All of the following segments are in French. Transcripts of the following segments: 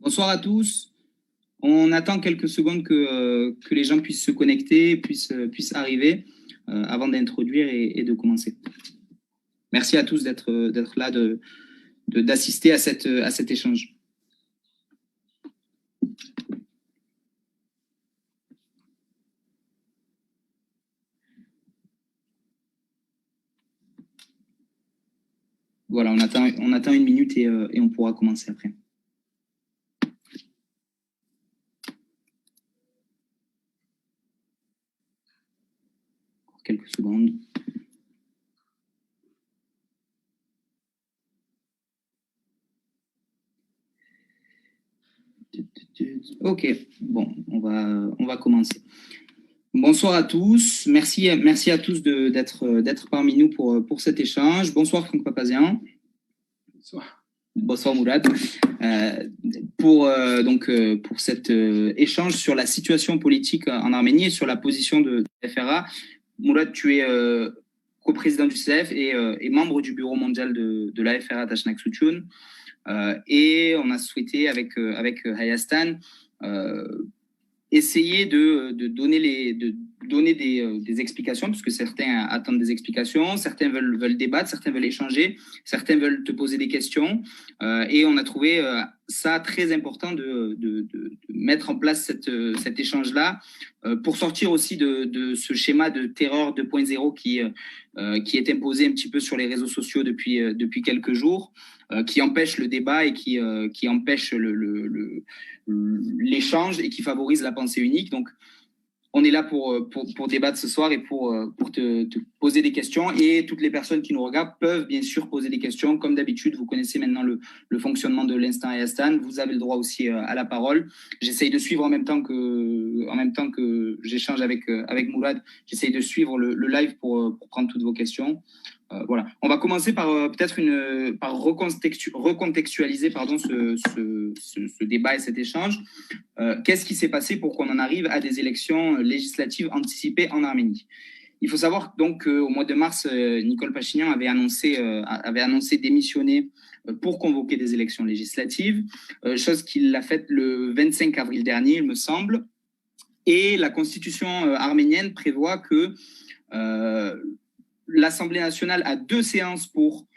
Bonsoir à tous. On attend quelques secondes que les gens puissent se connecter, puissent arriver avant d'introduire et de commencer. Merci à tous d'être là, d'assister à cet échange. Voilà, on attend une minute et on pourra commencer après. Encore quelques secondes. Ok, bon, on va commencer. Bonsoir à tous. Merci à tous d'être parmi nous pour cet échange. Bonsoir Franck Papazian. Bonsoir. Bonsoir Mourad. Pour cet échange sur la situation politique en Arménie et sur la position de FRA. Mourad, tu es coprésident du CF et membre du bureau mondial de la FRA Tashnak Suchun. Et on a souhaité avec Hayastan essayer de donner des explications, parce que certains attendent des explications, certains veulent débattre, certains veulent échanger, certains veulent te poser des questions. Et on a trouvé ça très important de mettre en place cet échange-là pour sortir aussi de ce schéma de terreur 2.0 qui est imposé un petit peu sur les réseaux sociaux depuis quelques jours, qui empêche le débat et qui empêche l'échange et qui favorise la pensée unique. Donc, on est là pour débattre ce soir et pour te poser des questions. Et toutes les personnes qui nous regardent peuvent bien sûr poser des questions. Comme d'habitude, vous connaissez maintenant le fonctionnement de l'Instant Hayastan. Vous avez le droit aussi à la parole. J'essaye de suivre en même temps que j'échange avec Mourad. J'essaye de suivre le live pour prendre toutes vos questions. Voilà. On va commencer par recontextualiser ce débat et cet échange. Qu'est-ce qui s'est passé pour qu'on en arrive à des élections législatives anticipées en Arménie? Il faut savoir donc qu'au mois de mars, Nicole Pachinian avait annoncé démissionner pour convoquer des élections législatives, chose qu'il a faite le 25 avril dernier, il me semble. Et la constitution arménienne prévoit que l'Assemblée nationale a 2 séances pour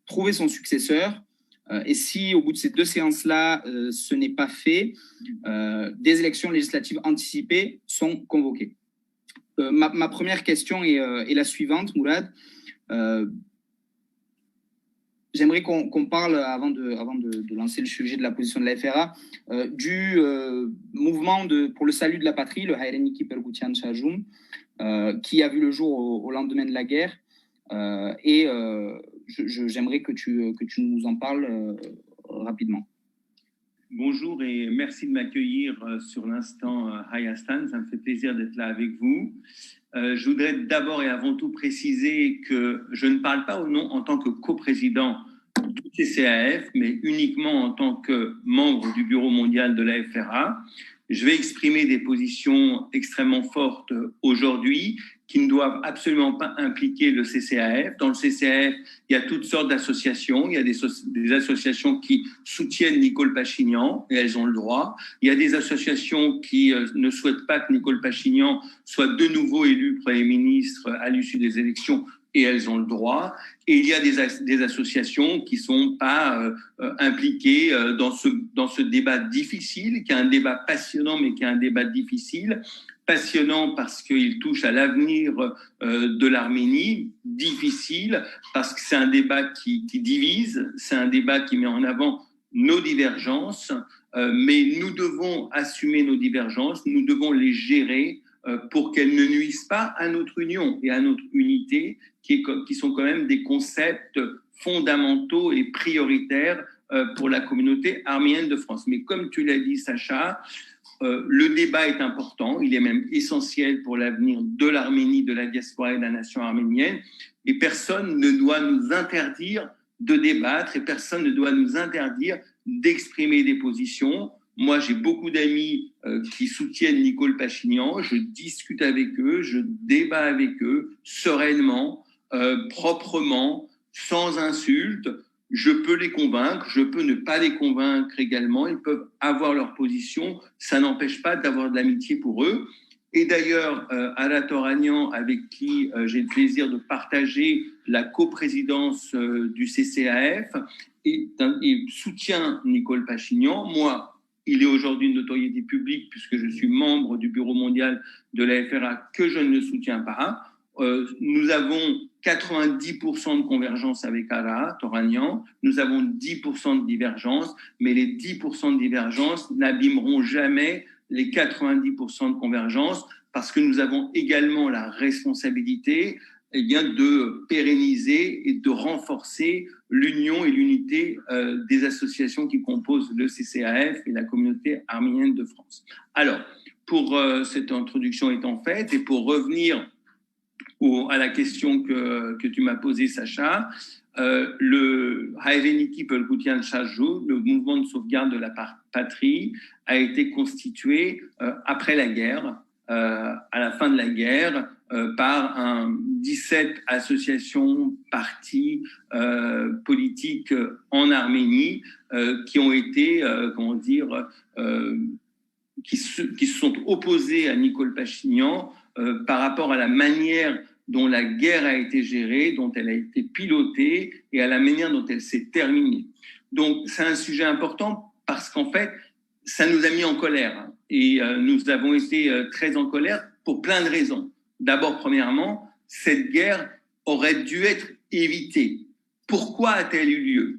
trouver son successeur. Et si au bout de ces 2 séances-là, ce n'est pas fait, des élections législatives anticipées sont convoquées. Ma première question est la suivante, Mourad. J'aimerais qu'on parle, avant de lancer le sujet de la position de la FRA, du mouvement pour le salut de la patrie, le Hayreniki Pergutian Shajum, qui a vu le jour au lendemain de la guerre. J'aimerais que tu nous en parles rapidement. Bonjour et merci de m'accueillir sur l'Instant Hayastan. Ça me fait plaisir d'être là avec vous. Je voudrais d'abord et avant tout préciser que je ne parle pas en tant que coprésident du CCAF, mais uniquement en tant que membre du Bureau mondial de la FRA. Je vais exprimer des positions extrêmement fortes aujourd'hui qui ne doivent absolument pas impliquer le CCAF. Dans le CCAF, il y a toutes sortes d'associations. Il y a des associations qui soutiennent Nicole Pachinian, et elles ont le droit. Il y a des associations qui ne souhaitent pas que Nicole Pachinian soit de nouveau élue Premier ministre à l'issue des élections, et elles ont le droit. Et il y a des associations qui ne sont pas impliquées dans ce débat difficile, qui est un débat passionnant, mais qui est un débat difficile. Passionnant parce qu'il touche à l'avenir de l'Arménie, difficile parce que c'est un débat qui divise, c'est un débat qui met en avant nos divergences, mais nous devons assumer nos divergences, nous devons les gérer pour qu'elles ne nuisent pas à notre union et à notre unité, qui sont quand même des concepts fondamentaux et prioritaires pour la communauté arménienne de France. Mais comme tu l'as dit, Sacha, le débat est important, il est même essentiel pour l'avenir de l'Arménie, de la diaspora et de la nation arménienne, et personne ne doit nous interdire de débattre et personne ne doit nous interdire d'exprimer des positions. Moi, j'ai beaucoup d'amis qui soutiennent Nicole Pachinian, je discute avec eux, je débat avec eux sereinement, proprement, sans insultes. je peux les convaincre, je peux ne pas les convaincre également, ils peuvent avoir leur position, ça n'empêche pas d'avoir de l'amitié pour eux. Et d'ailleurs, Ala Toranian, avec qui j'ai le plaisir de partager la coprésidence du CCAF, et soutient Nicole Pachinian. Moi, il est aujourd'hui une notoriété publique puisque je suis membre du bureau mondial de la FRA que je ne soutiens pas. Nous avons 90% de convergence avec Ala Toranian, nous avons 10% de divergence, mais les 10% de divergence n'abîmeront jamais les 90% de convergence parce que nous avons également la responsabilité de pérenniser et de renforcer l'union et l'unité des associations qui composent le CCAF et la communauté arménienne de France. Alors, pour cette introduction étant faite et pour revenir à la question que tu m'as posée, Sacha, le Haeveniki Pelgutian Shaju, le mouvement de sauvegarde de la patrie, a été constitué après la guerre, à la fin de la guerre, par 17 associations, partis politiques en Arménie qui ont été, qui se sont opposés à Nicole Pachinian par rapport à la manière dont la guerre a été gérée, dont elle a été pilotée et à la manière dont elle s'est terminée. Donc, c'est un sujet important parce qu'en fait, ça nous a mis en colère. Et nous avons été très en colère pour plein de raisons. D'abord, premièrement, cette guerre aurait dû être évitée. Pourquoi a-t-elle eu lieu?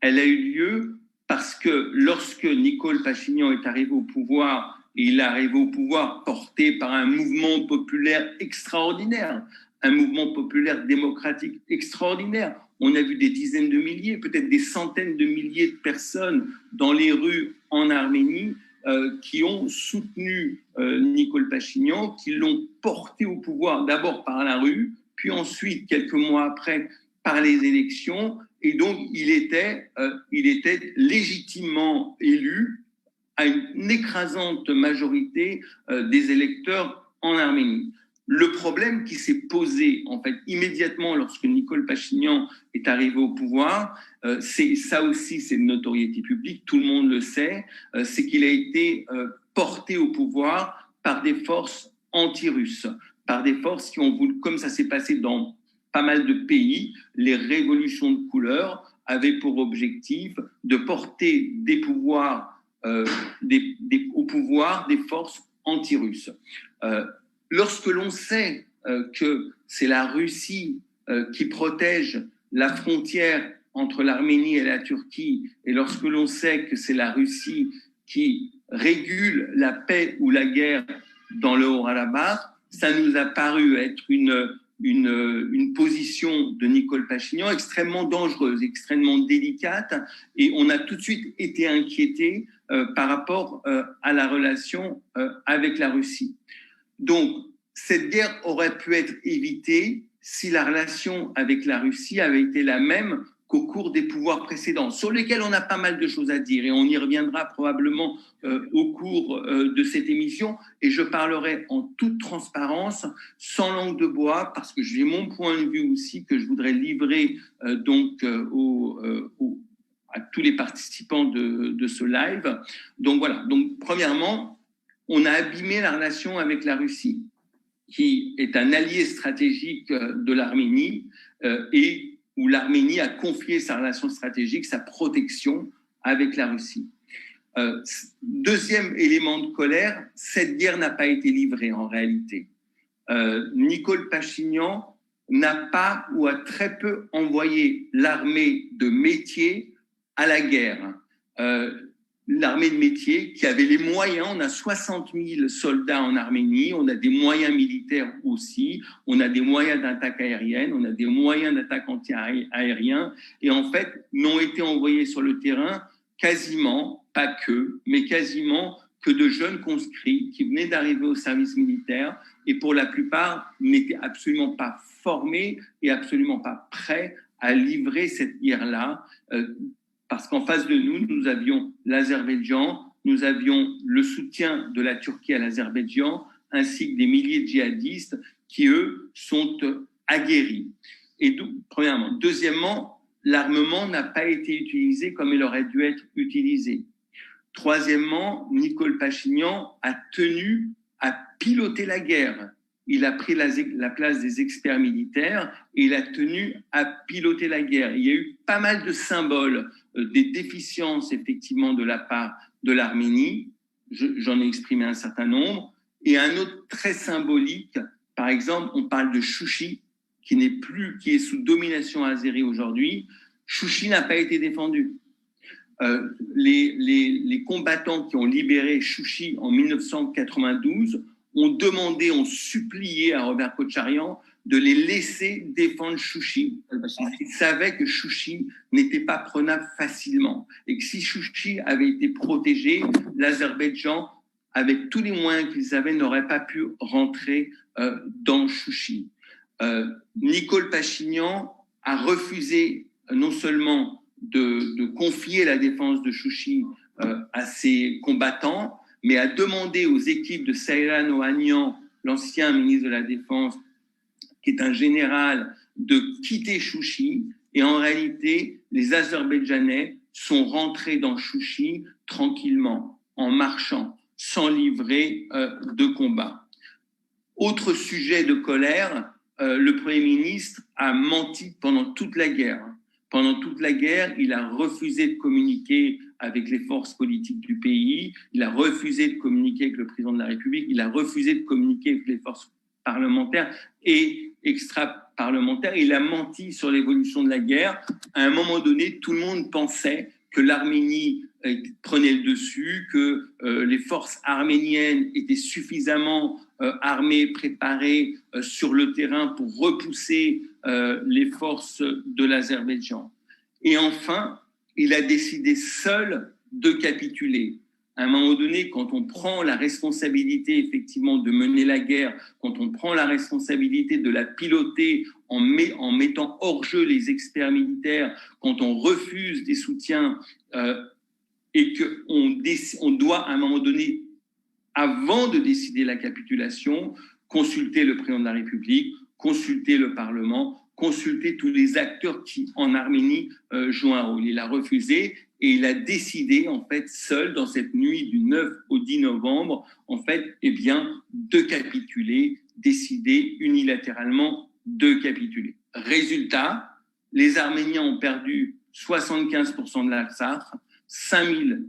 Elle a eu lieu parce que lorsque Nicole Pachinian est arrivé au pouvoir, et il est arrivé au pouvoir porté par un mouvement populaire extraordinaire, un mouvement populaire démocratique extraordinaire. On a vu des dizaines de milliers, peut-être des centaines de milliers de personnes dans les rues en Arménie qui ont soutenu Nicole Pachinian, qui l'ont porté au pouvoir d'abord par la rue, puis ensuite, quelques mois après, par les élections. Et donc, il était légitimement élu à une écrasante majorité des électeurs en Arménie. Le problème qui s'est posé en fait immédiatement lorsque Nicole Pachinian est arrivé au pouvoir, c'est ça aussi, c'est une notoriété publique, tout le monde le sait, c'est qu'il a été porté au pouvoir par des forces anti-russes, par des forces qui ont voulu, comme ça s'est passé dans pas mal de pays, les révolutions de couleur avaient pour objectif de porter des pouvoirs au pouvoir des forces anti-russes. Lorsque l'on sait que c'est la Russie qui protège la frontière entre l'Arménie et la Turquie, et lorsque l'on sait que c'est la Russie qui régule la paix ou la guerre dans le Haut-Karabakh, ça nous a paru être une position de Nicole Pachinian extrêmement dangereuse, extrêmement délicate, et on a tout de suite été inquiété par rapport à la relation avec la Russie. Donc, cette guerre aurait pu être évitée si la relation avec la Russie avait été la même qu'au cours des pouvoirs précédents, sur lesquels on a pas mal de choses à dire, et on y reviendra probablement au cours de cette émission, et je parlerai en toute transparence, sans langue de bois, parce que j'ai mon point de vue aussi que je voudrais livrer à tous les participants de ce live. Donc voilà, donc premièrement, on a abîmé la relation avec la Russie, qui est un allié stratégique de l'Arménie et où l'Arménie a confié sa relation stratégique, sa protection avec la Russie. Deuxième élément de colère, cette guerre n'a pas été livrée en réalité. Nicole Pachinian n'a pas ou a très peu envoyé l'armée de métier à la guerre. L'armée de métier qui avait les moyens, on a 60 000 soldats en Arménie, on a des moyens militaires aussi, on a des moyens d'attaque aérienne, on a des moyens d'attaque anti-aérien, et en fait, n'ont été envoyés sur le terrain quasiment, pas que, mais quasiment que de jeunes conscrits qui venaient d'arriver au service militaire et pour la plupart n'étaient absolument pas formés et absolument pas prêts à livrer cette guerre-là, parce qu'en face de nous, nous avions l'Azerbaïdjan, nous avions le soutien de la Turquie à l'Azerbaïdjan, ainsi que des milliers de djihadistes qui, eux, sont aguerris. Et premièrement. Deuxièmement, l'armement n'a pas été utilisé comme il aurait dû être utilisé. Troisièmement, Nicole Pachinian a tenu à piloter la guerre. Il a pris la place des experts militaires et il a tenu à piloter la guerre. Il y a eu pas mal de symboles, des déficiences effectivement de la part de l'Arménie. J'en ai exprimé un certain nombre. Et un autre très symbolique, par exemple, on parle de Chouchi, qui est sous domination azérie aujourd'hui. Chouchi n'a pas été défendu. Les combattants qui ont libéré Chouchi en 1992 ont supplié à Robert Kotcharian de les laisser défendre Chouchi. Ils savaient que Chouchi n'était pas prenable facilement et que si Chouchi avait été protégé, l'Azerbaïdjan, avec tous les moyens qu'ils avaient, n'aurait pas pu rentrer dans Chouchi. Nicole Pachinian a refusé non seulement de confier la défense de Chouchi à ses combattants, mais a demandé aux équipes de Seyran Ohanian, l'ancien ministre de la Défense, qui est un général, de quitter Chouchi. Et en réalité, les Azerbaïdjanais sont rentrés dans Chouchi tranquillement, en marchant, sans livrer de combat. Autre sujet de colère, le Premier ministre a menti pendant toute la guerre. Pendant toute la guerre, il a refusé de communiquer avec les forces politiques du pays, il a refusé de communiquer avec le président de la République, il a refusé de communiquer avec les forces parlementaires et extra-parlementaires. Il a menti sur l'évolution de la guerre. À un moment donné, tout le monde pensait que l'Arménie prenait le dessus, que les forces arméniennes étaient suffisamment armées, préparées sur le terrain pour repousser les forces de l'Azerbaïdjan. Et enfin, il a décidé seul de capituler. À un moment donné, quand on prend la responsabilité effectivement de mener la guerre, quand on prend la responsabilité de la piloter en mettant hors jeu les experts militaires, quand on refuse des soutiens et qu'on doit à un moment donné, avant de décider la capitulation, consulter le président de la République, consulter le Parlement, consulter tous les acteurs qui, en Arménie, jouent un rôle. Il a refusé et il a décidé, en fait, seul, dans cette nuit du 9 au 10 novembre, en fait, eh bien, de capituler, décider unilatéralement de capituler. Résultat, les Arméniens ont perdu 75% de l'Artsakh, 5000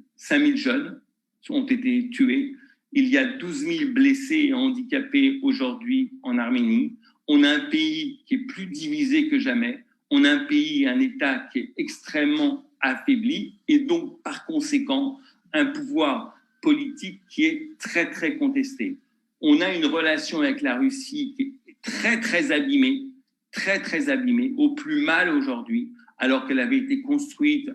jeunes ont été tués, il y a 12 000 blessés et handicapés aujourd'hui en Arménie. On a un pays qui est plus divisé que jamais. On a un pays et un État qui est extrêmement affaibli et donc, par conséquent, un pouvoir politique qui est très, très contesté. On a une relation avec la Russie qui est très, très abîmée, au plus mal aujourd'hui, alors qu'elle avait été construite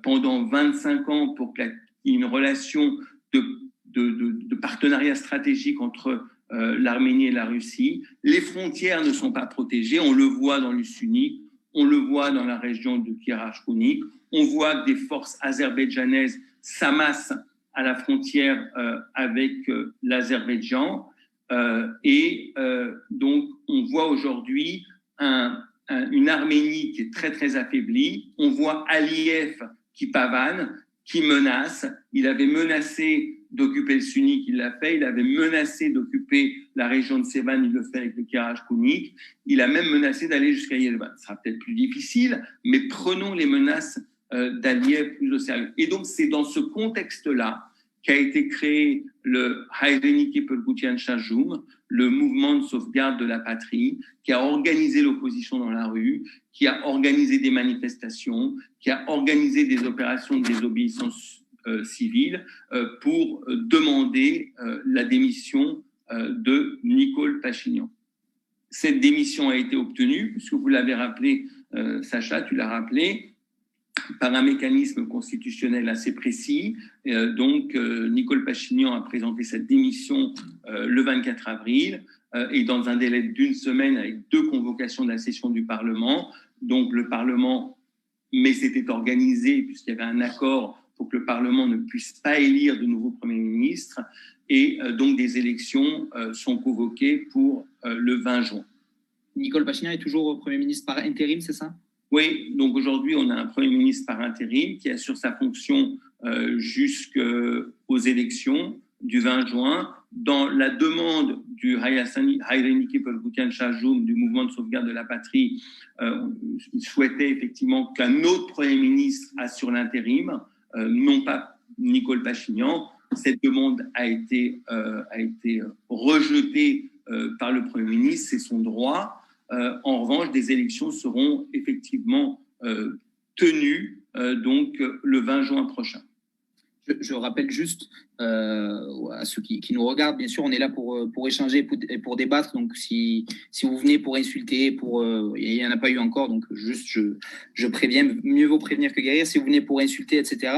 pendant 25 ans pour qu'il y ait une relation de partenariat stratégique entre l'Arménie et la Russie. Les frontières ne sont pas protégées. On le voit dans l'Usunik, on le voit dans la région de Kirach-Kounik. On voit que des forces azerbaïdjanaises s'amassent à la frontière avec l'Azerbaïdjan. Donc, on voit aujourd'hui une Arménie qui est très, très affaiblie. On voit Aliyev qui pavane, qui menace. Il avait menacé d'occuper le Sunik, il l'a fait. Il avait menacé d'occuper la région de Sevan, il le fait avec le Kirach-Kounik. Il a même menacé d'aller jusqu'à Yerevan. Ce sera peut-être plus difficile, mais prenons les menaces d'Aliyev plus au sérieux. Et donc, c'est dans ce contexte-là qu'a été créé le Hayreniki Pelgoutian Shajum, le mouvement de sauvegarde de la patrie, qui a organisé l'opposition dans la rue, qui a organisé des manifestations, qui a organisé des opérations de désobéissance civile pour demander la démission de Nicole Pachinian. Cette démission a été obtenue, puisque vous l'avez rappelé, Sacha, tu l'as rappelé, par un mécanisme constitutionnel assez précis. Donc, Nicole Pachinian a présenté cette démission le 24 avril et dans un délai d'une semaine avec 2 convocations de la session du Parlement. Donc, le Parlement, mais c'était organisé puisqu'il y avait un accord pour que le Parlement ne puisse pas élire de nouveau Premier ministre. Et donc, des élections sont convoquées pour le 20 juin. Nicole Pachinian est toujours Premier ministre par intérim, c'est ça ? Oui, donc aujourd'hui, on a un Premier ministre par intérim qui assure sa fonction jusqu'aux élections du 20 juin. Dans la demande du Hayreniki Pelgoutian Chajoum, du mouvement de sauvegarde de la patrie, il souhaitait effectivement qu'un autre Premier ministre assure l'intérim, non pas Nicole Pachinian. Cette demande a été rejetée par le Premier ministre, c'est son droit. En revanche, des élections seront effectivement tenues donc le 20 juin prochain. Je rappelle juste à ceux qui nous regardent, bien sûr, on est là pour échanger et pour débattre. Donc, si vous venez pour insulter, il n'y en a pas eu encore, donc juste je préviens, mieux vaut prévenir que guérir. Si vous venez pour insulter, etc.,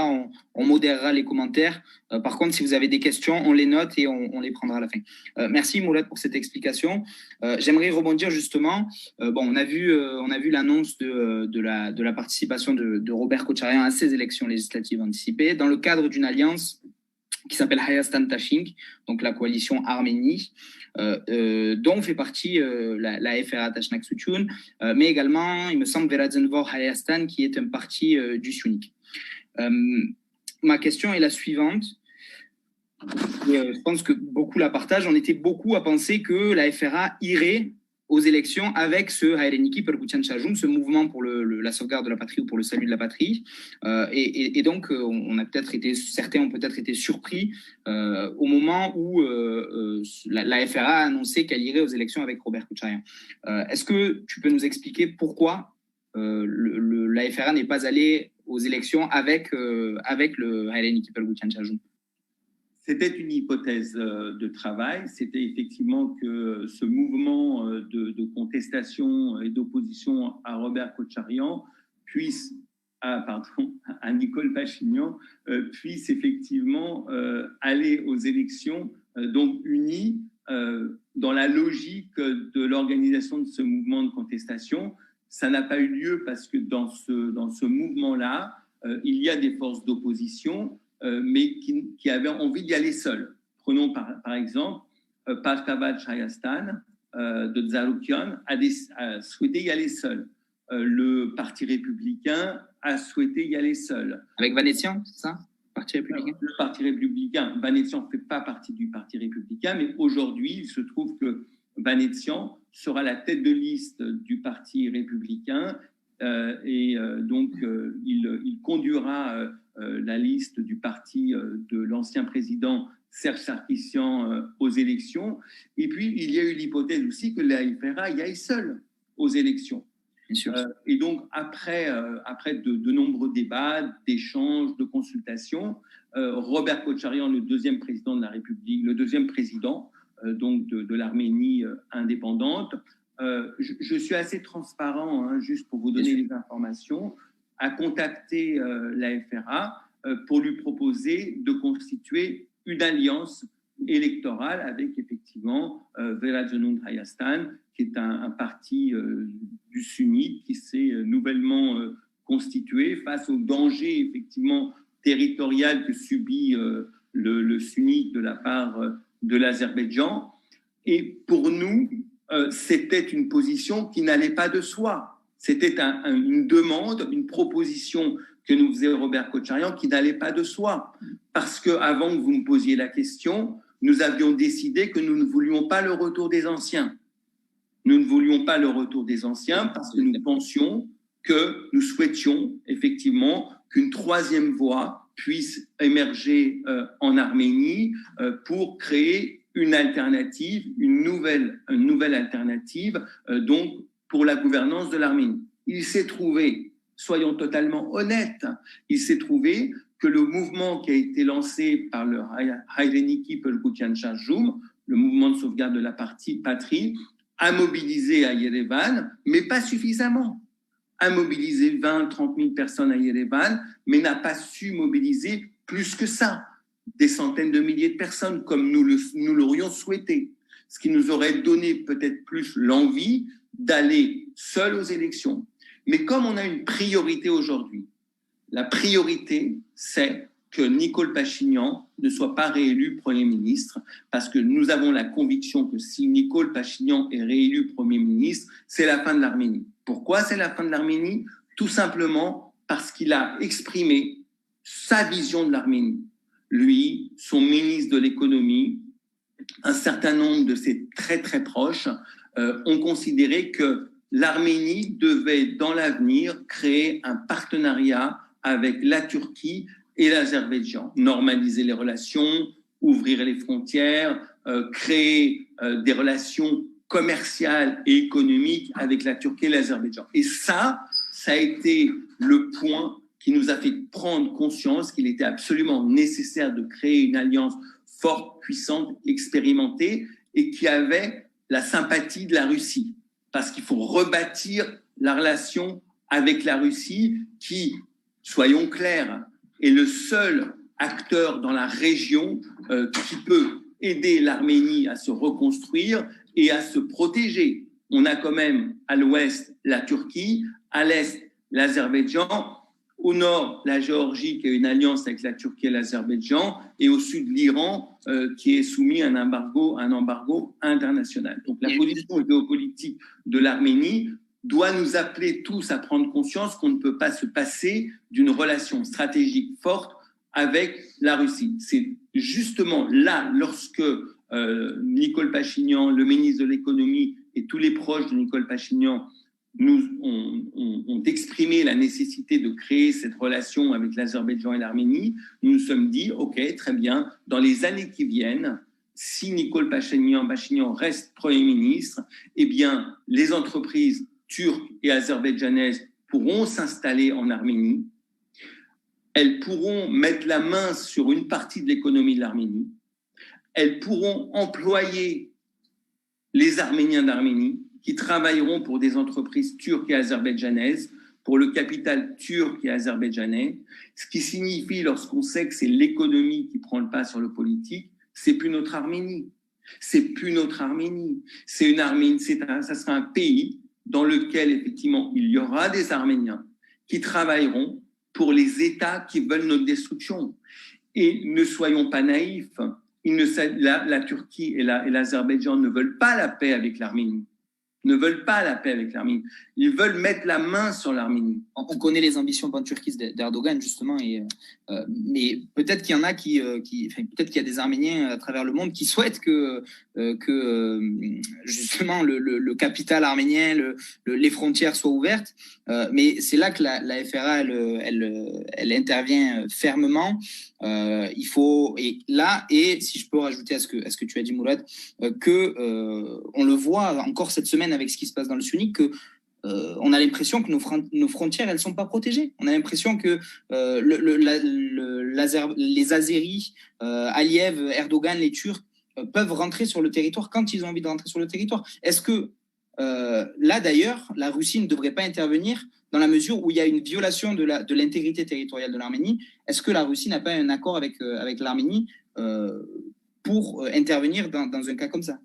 on modérera les commentaires. Par contre, si vous avez des questions, on les note et on les prendra à la fin. Merci Moulad pour cette explication. J'aimerais rebondir justement. On a vu l'annonce de la participation de Robert Kocharian à ces élections législatives anticipées dans le cadre d'une alliance qui s'appelle Hayastan Tashink, donc la coalition Arménie, dont fait partie la FRA Tashnak Suchun, mais également, il me semble, Veradzenvor Hayastan, qui est un parti du sunnique. Ma question est la suivante. Je pense que beaucoup la partagent. On était beaucoup à penser que la FRA irait aux élections avec ce Hayreniki Pelgoutian Chajoum, ce mouvement pour la sauvegarde de la patrie ou pour le salut de la patrie. Et donc, certains ont peut-être été surpris au moment où la FRA a annoncé qu'elle irait aux élections avec Robert Kocharian. Est-ce que tu peux nous expliquer pourquoi la FRA n'est pas allée aux élections avec le Hayreniki Pelgoutian Chajoum? C'était une hypothèse de travail. C'était effectivement que ce mouvement de contestation et d'opposition à Robert Kocharian à Nicole Pachinian puisse effectivement aller aux élections donc unis dans la logique de l'organisation de ce mouvement de contestation. Ça n'a pas eu lieu parce que dans ce mouvement-là, il y a des forces d'opposition mais qui avaient envie d'y aller seuls. Prenons par exemple Parkavat Shayastan de Tsaroukian a souhaité y aller seul. Le Parti républicain a souhaité y aller seul. Avec Vanessian, c'est ça? Parti républicain? Le Parti républicain, Vanessian ne fait pas partie du Parti républicain, mais aujourd'hui, il se trouve que Vanessian sera la tête de liste du Parti républicain donc il conduira la liste du parti de l'ancien président Serge Sarkissian aux élections. Et puis, il y a eu l'hypothèse aussi que la FRA y aille seule aux élections. Bien sûr. Et donc, après de nombreux débats, d'échanges, de consultations, Robert Kocharian, le deuxième président de la République, le deuxième président donc de l'Arménie indépendante, je suis assez transparent, juste pour vous donner les informations, a contacté la FRA pour lui proposer de constituer une alliance électorale avec effectivement Veradzenung Hayastan, qui est un parti du sunnite qui s'est nouvellement constitué face au danger effectivement territorial que subit le sunnite de la part de l'Azerbaïdjan. Et pour nous, c'était une position qui n'allait pas de soi. C'était une demande, une proposition que nous faisait Robert Kocharian qui n'allait pas de soi. Parce qu'avant que vous me posiez la question, nous avions décidé que nous ne voulions pas le retour des anciens. Nous ne voulions pas le retour des anciens parce que nous pensions que nous souhaitions effectivement qu'une troisième voie puisse émerger en Arménie pour créer une alternative, une nouvelle alternative donc pour la gouvernance de l'Arménie. Il s'est trouvé, soyons totalement honnêtes, il s'est trouvé que le mouvement qui a été lancé par le Hayreniki Pelgoutian Chajoum, le mouvement de sauvegarde de la patrie, a mobilisé à Yerevan, mais pas suffisamment. A mobilisé 20-30 000 personnes à Yerevan, mais n'a pas su mobiliser plus que ça. Des centaines de milliers de personnes, comme nous l'aurions souhaité. Ce qui nous aurait donné peut-être plus l'envie d'aller seul aux élections. Mais comme on a une priorité aujourd'hui, la priorité, c'est que Nicole Pachinian ne soit pas réélu Premier ministre, parce que nous avons la conviction que si Nicole Pachinian est réélu Premier ministre, c'est la fin de l'Arménie. Pourquoi c'est la fin de l'Arménie? tout simplement parce qu'il a exprimé sa vision de l'Arménie. Lui, son ministre de l'économie, un certain nombre de ses très très proches ont considéré que l'Arménie devait dans l'avenir créer un partenariat avec la Turquie et l'Azerbaïdjan, normaliser les relations, ouvrir les frontières, créer des relations commerciales et économiques avec la Turquie et l'Azerbaïdjan. Et ça a été le point qui nous a fait prendre conscience qu'il était absolument nécessaire de créer une alliance forte, puissante, expérimentée et qui avait la sympathie de la Russie. Parce qu'il faut rebâtir la relation avec la Russie qui, soyons clairs, est le seul acteur dans la région qui peut aider l'Arménie à se reconstruire et à se protéger. On a quand même à l'ouest la Turquie, à l'est l'Azerbaïdjan, au nord la Géorgie qui a une alliance avec la Turquie et l'Azerbaïdjan, et au sud l'Iran qui est soumis à un embargo international. Donc la position géopolitique de l'Arménie doit nous appeler tous à prendre conscience qu'on ne peut pas se passer d'une relation stratégique forte avec la Russie. C'est justement là, lorsque Nicole Pachinian, le ministre de l'économie et tous les proches de Nicole Pachinian ont exprimé la nécessité de créer cette relation avec l'Azerbaïdjan et l'Arménie, nous nous sommes dit, OK, très bien, dans les années qui viennent, si Nicole Pachinian reste Premier ministre, eh bien, les entreprises turques et azerbaïdjanaises pourront s'installer en Arménie, elles pourront mettre la main sur une partie de l'économie de l'Arménie, elles pourront employer les Arméniens d'Arménie qui travailleront pour des entreprises turques et azerbaïdjanaises, pour le capital turc et azerbaïdjanais, ce qui signifie, lorsqu'on sait que c'est l'économie qui prend le pas sur le politique, c'est plus notre Arménie. C'est plus notre Arménie. C'est une Arménie, ça sera un pays dans lequel, effectivement, il y aura des Arméniens qui travailleront pour les États qui veulent notre destruction. Et ne soyons pas naïfs, la Turquie et l'Azerbaïdjan ne veulent pas la paix avec l'Arménie. Ne veulent pas la paix avec l'Arménie. Ils veulent mettre la main sur l'Arménie. On connaît les ambitions panturquistes d'Erdogan, justement, mais peut-être qu'il y en a peut-être qu'il y a des Arméniens à travers le monde qui souhaitent que justement le capital arménien, les frontières soient ouvertes. Mais c'est là que la FRA, elle intervient fermement. Il faut, et si je peux rajouter à ce que tu as dit, Mourad, on le voit encore cette semaine avec ce qui se passe dans le Sunni, que on a l'impression que nos frontières, elles sont pas protégées. On a l'impression que les Azéris, Aliyev, Erdogan, les Turcs peuvent rentrer sur le territoire quand ils ont envie de rentrer sur le territoire. Est-ce que là, d'ailleurs, la Russie ne devrait pas intervenir dans la mesure où il y a une violation de l'intégrité territoriale de l'Arménie? Est-ce que la Russie n'a pas un accord avec l'Arménie pour intervenir dans un cas comme ça?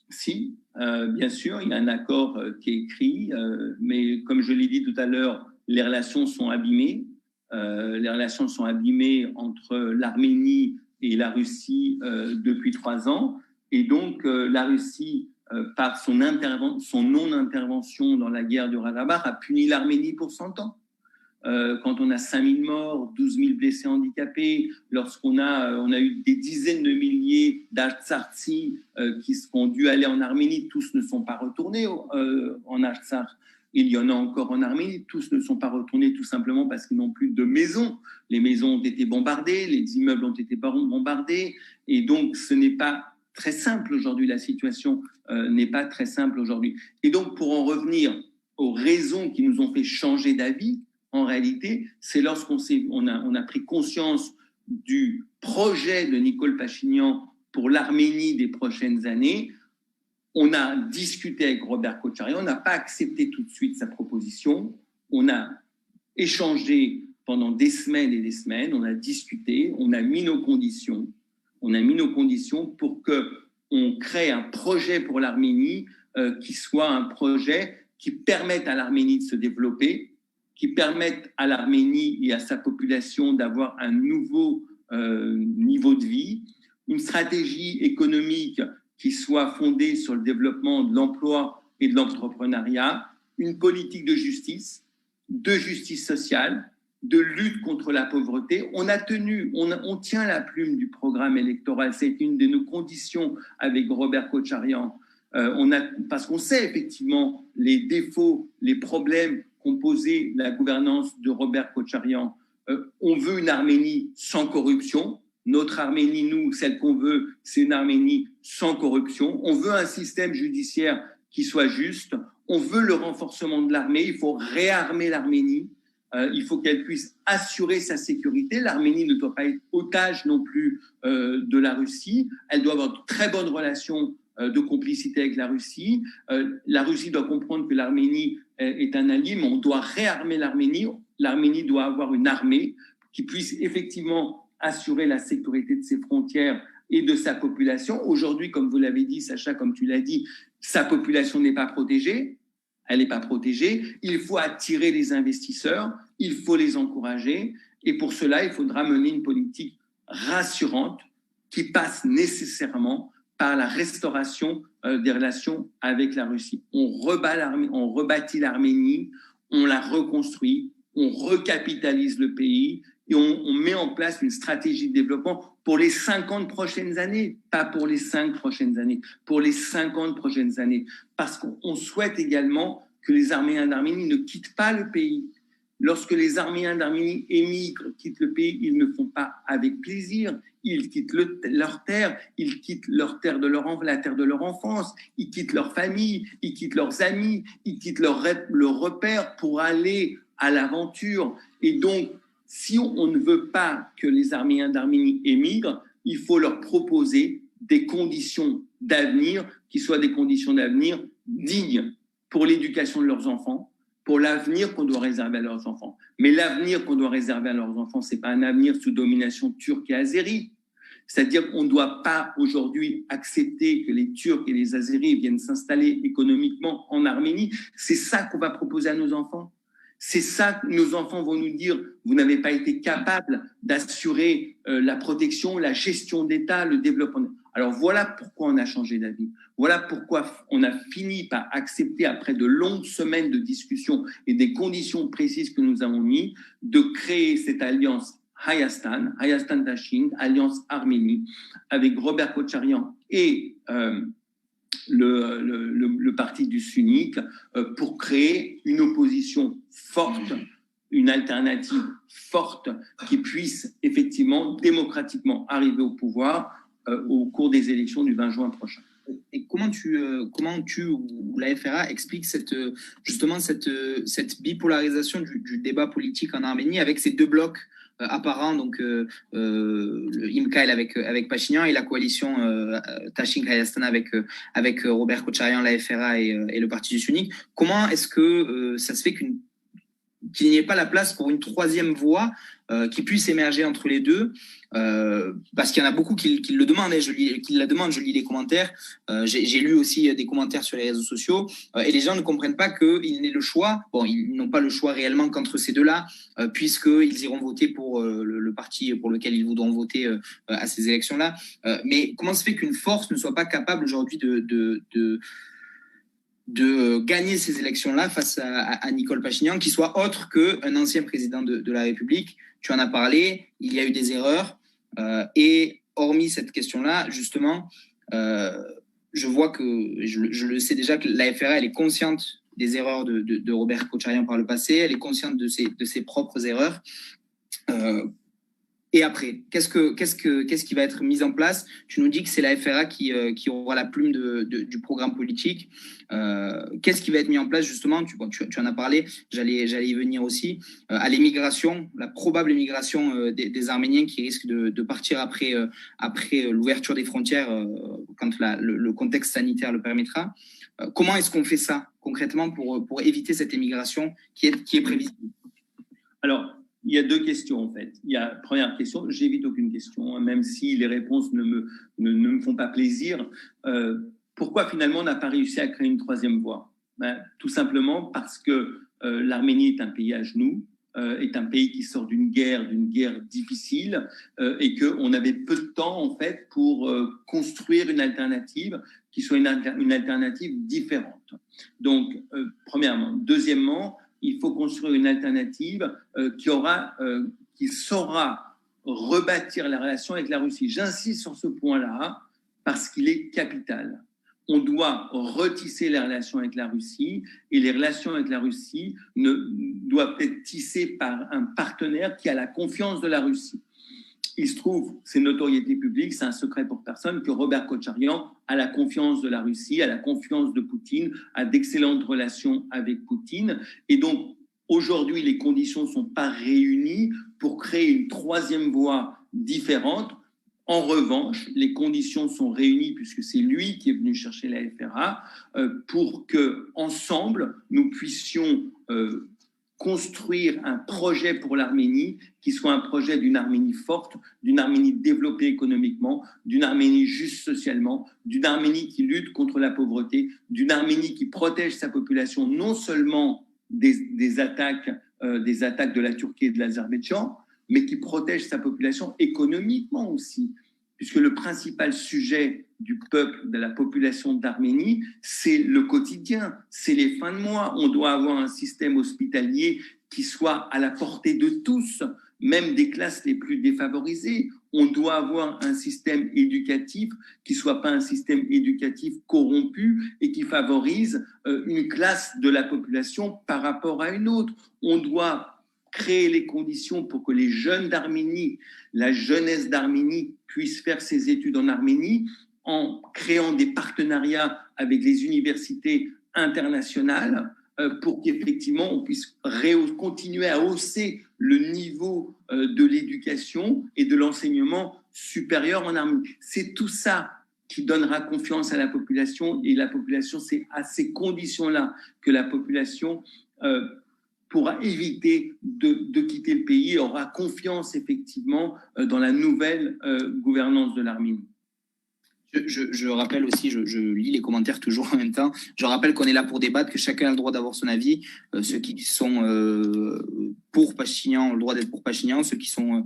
Si, bien sûr, il y a un accord qui est écrit, mais comme je l'ai dit tout à l'heure, les relations sont abîmées. Les relations sont abîmées entre l'Arménie et la Russie depuis 3 ans. Et donc, la Russie, par son non-intervention dans la guerre du Haut-Karabakh, a puni l'Arménie pour 100 ans. Quand on a 5000 morts, 12 000 blessés handicapés, lorsqu'on a eu des dizaines de milliers d'Artsakhi qui ont dû aller en Arménie, tous ne sont pas retournés en Artsakh. Il y en a encore en Arménie, tous ne sont pas retournés tout simplement parce qu'ils n'ont plus de maisons. Les maisons ont été bombardées, les immeubles ont été bombardés, et donc ce n'est pas très simple aujourd'hui, la situation n'est pas très simple aujourd'hui. Et donc pour en revenir aux raisons qui nous ont fait changer d'avis, en réalité, c'est lorsqu'on a pris conscience du projet de Nicole Pachinian pour l'Arménie des prochaines années. On a discuté avec Robert Kotcharian, on n'a pas accepté tout de suite sa proposition, on a échangé pendant des semaines et des semaines, on a discuté, on a mis nos conditions pour qu'on crée un projet pour l'Arménie qui soit un projet qui permette à l'Arménie de se développer, qui permettent à l'Arménie et à sa population d'avoir un nouveau niveau de vie, une stratégie économique qui soit fondée sur le développement de l'emploi et de l'entrepreneuriat, une politique de justice de justice sociale, de lutte contre la pauvreté. On tient la plume du programme électoral. C'est une de nos conditions avec Robert Kotcharian. Parce qu'on sait effectivement les défauts, les problèmes qu'ont posé la gouvernance de Robert Kotcharian. On veut une Arménie sans corruption. Notre Arménie, nous, celle qu'on veut, c'est une Arménie sans corruption. On veut un système judiciaire qui soit juste. On veut le renforcement de l'armée. Il faut réarmer l'Arménie. Il faut qu'elle puisse assurer sa sécurité. L'Arménie ne doit pas être otage non plus de la Russie. Elle doit avoir de très bonnes relations de complicité avec la Russie. La Russie doit comprendre que l'Arménie est un allié, mais on doit réarmer l'Arménie. L'Arménie doit avoir une armée qui puisse effectivement assurer la sécurité de ses frontières et de sa population. Aujourd'hui, comme vous l'avez dit, Sacha, comme tu l'as dit, sa population n'est pas protégée. Elle n'est pas protégée. Il faut attirer les investisseurs, il faut les encourager. Et pour cela, il faudra mener une politique rassurante qui passe nécessairement par la restauration des relations avec la Russie. On rebâtit l'Arménie, on la reconstruit, on recapitalise le pays et on met en place une stratégie de développement pour les 50 prochaines années, pas pour les 5 prochaines années, pour les 50 prochaines années. Parce qu'on souhaite également que les Arméniens d'Arménie ne quittent pas le pays. Lorsque les Arméniens d'Arménie émigrent, quittent le pays, ils ne font pas avec plaisir. Ils quittent leur terre, ils quittent leur terre la terre de leur enfance, ils quittent leur famille, ils quittent leurs amis, ils quittent leur repère pour aller à l'aventure. Et donc, si on ne veut pas que les Arméniens d'Arménie émigrent, il faut leur proposer des conditions d'avenir qui soient des conditions d'avenir dignes pour l'éducation de leurs enfants, pour l'avenir qu'on doit réserver à leurs enfants. Mais l'avenir qu'on doit réserver à leurs enfants, ce n'est pas un avenir sous domination turque et azérie. C'est-à-dire qu'on ne doit pas aujourd'hui accepter que les Turcs et les Azéris viennent s'installer économiquement en Arménie. C'est ça qu'on va proposer à nos enfants. C'est ça que nos enfants vont nous dire. Vous n'avez pas été capable d'assurer la protection, la gestion d'État, le développement. Alors voilà pourquoi on a changé d'avis. Voilà pourquoi on a fini par accepter, après de longues semaines de discussions et des conditions précises que nous avons mis, de créer cette alliance Hayastan Tashing, alliance Arménie, avec Robert Kotcharian et le parti du sunnique pour créer une opposition forte, une alternative forte qui puisse effectivement démocratiquement arriver au pouvoir au cours des élections du 20 juin prochain. Et comment tu ou la FRA explique justement cette bipolarisation du débat politique en Arménie avec ces deux blocs apparents, donc le IMKL avec Pachinian et la coalition Tashing Hayastan avec Robert Kotcharian, la FRA et le parti du sunnique. Comment est-ce que ça se fait qu'il n'y ait pas la place pour une troisième voie qui puisse émerger entre les deux, parce qu'il y en a beaucoup qui le demandent, je lis les commentaires, j'ai lu aussi des commentaires sur les réseaux sociaux, et les gens ne comprennent pas qu'ils n'aient le choix, ils n'ont pas le choix réellement qu'entre ces deux-là, puisqu'ils iront voter pour le parti pour lequel ils voudront voter à ces élections-là, mais comment se fait qu'une force ne soit pas capable aujourd'hui de gagner ces élections-là face à Nicole Pachinian, qui soit autre qu'un ancien président de la République. Tu en as parlé, il y a eu des erreurs, et hormis cette question-là, justement, je vois que, je le sais déjà, que la FRA, elle est consciente des erreurs de Robert Kotcharian par le passé, elle est consciente de ses propres erreurs. Et après, qu'est-ce qui va être mis en place? Tu nous dis que c'est la FRA qui aura la plume du programme politique. Qu'est-ce qui va être mis en place justement? Tu en as parlé, j'allais y venir aussi, à l'émigration, la probable émigration des Arméniens qui risquent de partir après l'ouverture des frontières quand le contexte sanitaire le permettra. Comment est-ce qu'on fait ça concrètement pour éviter cette émigration qui est prévisible? Alors, il y a deux questions en fait. Il y a première question, j'évite aucune question, même si les réponses ne me font pas plaisir. Pourquoi finalement on n'a pas réussi à créer une troisième voie? Tout simplement parce que l'Arménie est un pays à genoux, est un pays qui sort d'une guerre difficile, et qu'on avait peu de temps en fait pour construire une alternative qui soit une alternative différente. Donc, premièrement. Deuxièmement, il faut construire une alternative qui saura rebâtir la relation avec la Russie. J'insiste sur ce point-là parce qu'il est capital. On doit retisser les relations avec la Russie et les relations avec la Russie doivent être tissées par un partenaire qui a la confiance de la Russie. Il se trouve, c'est notoriété publique, c'est un secret pour personne, que Robert Kocharyan a la confiance de la Russie, a la confiance de Poutine, a d'excellentes relations avec Poutine. Et donc, aujourd'hui, les conditions ne sont pas réunies pour créer une troisième voie différente. En revanche, les conditions sont réunies, puisque c'est lui qui est venu chercher la FRA, pour qu'ensemble, nous puissions construire un projet pour l'Arménie qui soit un projet d'une Arménie forte, d'une Arménie développée économiquement, d'une Arménie juste socialement, d'une Arménie qui lutte contre la pauvreté, d'une Arménie qui protège sa population non seulement des attaques de la Turquie et de l'Azerbaïdjan, mais qui protège sa population économiquement aussi, puisque le principal sujet du peuple, de la population d'Arménie, c'est le quotidien, c'est les fins de mois. On doit avoir un système hospitalier qui soit à la portée de tous, même des classes les plus défavorisées. On doit avoir un système éducatif qui ne soit pas un système éducatif corrompu et qui favorise une classe de la population par rapport à une autre. On doit créer les conditions pour que les jeunes d'Arménie, la jeunesse d'Arménie puisse faire ses études en Arménie en créant des partenariats avec les universités internationales pour qu'effectivement on puisse continuer à hausser le niveau de l'éducation et de l'enseignement supérieur en Arménie. C'est tout ça qui donnera confiance à la population, et la population, c'est à ces conditions-là que la population pourra éviter de quitter le pays et aura confiance effectivement dans la nouvelle gouvernance de l'Arménie. Je rappelle aussi, je lis les commentaires toujours en même temps, je rappelle qu'on est là pour débattre, que chacun a le droit d'avoir son avis. Ceux qui sont pour Pachinian ont le droit d'être pour Pachinian, ceux qui sont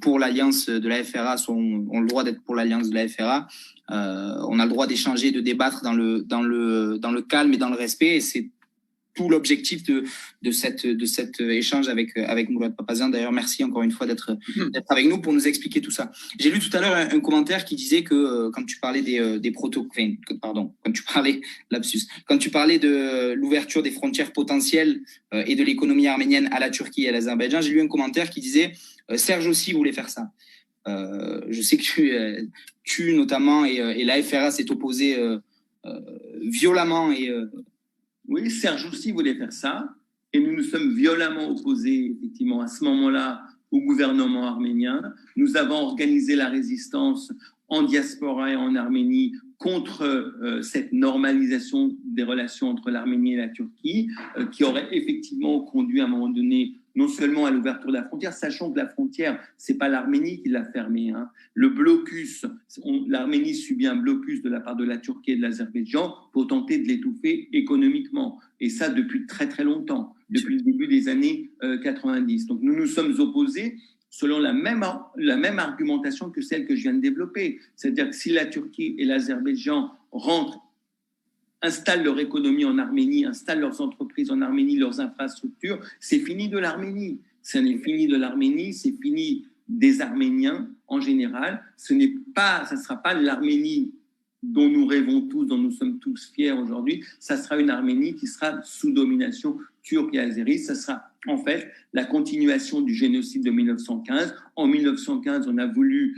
pour l'alliance de la FRA ont le droit d'être pour l'alliance de la FRA. On a le droit d'échanger, de débattre dans le calme et dans le respect, et c'est tout l'objectif de cet échange avec Mourad Papazian. D'ailleurs, merci encore une fois d'être avec nous pour nous expliquer tout ça. J'ai lu tout à l'heure un commentaire qui disait que quand tu parlais des protocoles, quand tu parlais de l'ouverture des frontières potentielles et de l'économie arménienne à la Turquie et à l'Azerbaïdjan, j'ai lu un commentaire qui disait Serge aussi voulait faire ça. Je sais que tu notamment et la FRA s'est opposée violemment et oui, Serge aussi voulait faire ça, et nous nous sommes violemment opposés, effectivement, à ce moment-là, au gouvernement arménien. Nous avons organisé la résistance en diaspora et en Arménie contre cette normalisation des relations entre l'Arménie et la Turquie, qui aurait effectivement conduit à un moment donné non seulement à l'ouverture de la frontière, sachant que la frontière, ce n'est pas l'Arménie qui l'a fermée. Hein. Le blocus, l'Arménie subit un blocus de la part de la Turquie et de l'Azerbaïdjan pour tenter de l'étouffer économiquement. Et ça depuis très très longtemps, depuis le début des années 90. Donc nous nous sommes opposés selon la même argumentation que celle que je viens de développer. C'est-à-dire que si la Turquie et l'Azerbaïdjan installent leur économie en Arménie, installent leurs entreprises en Arménie, leurs infrastructures, c'est fini de l'Arménie. Ça n'est fini de l'Arménie, c'est fini des Arméniens en général. Ça ne sera pas l'Arménie dont nous rêvons tous, dont nous sommes tous fiers aujourd'hui. Ça sera une Arménie qui sera sous domination turque et azérie. Ça sera en fait la continuation du génocide de 1915. En 1915, on a voulu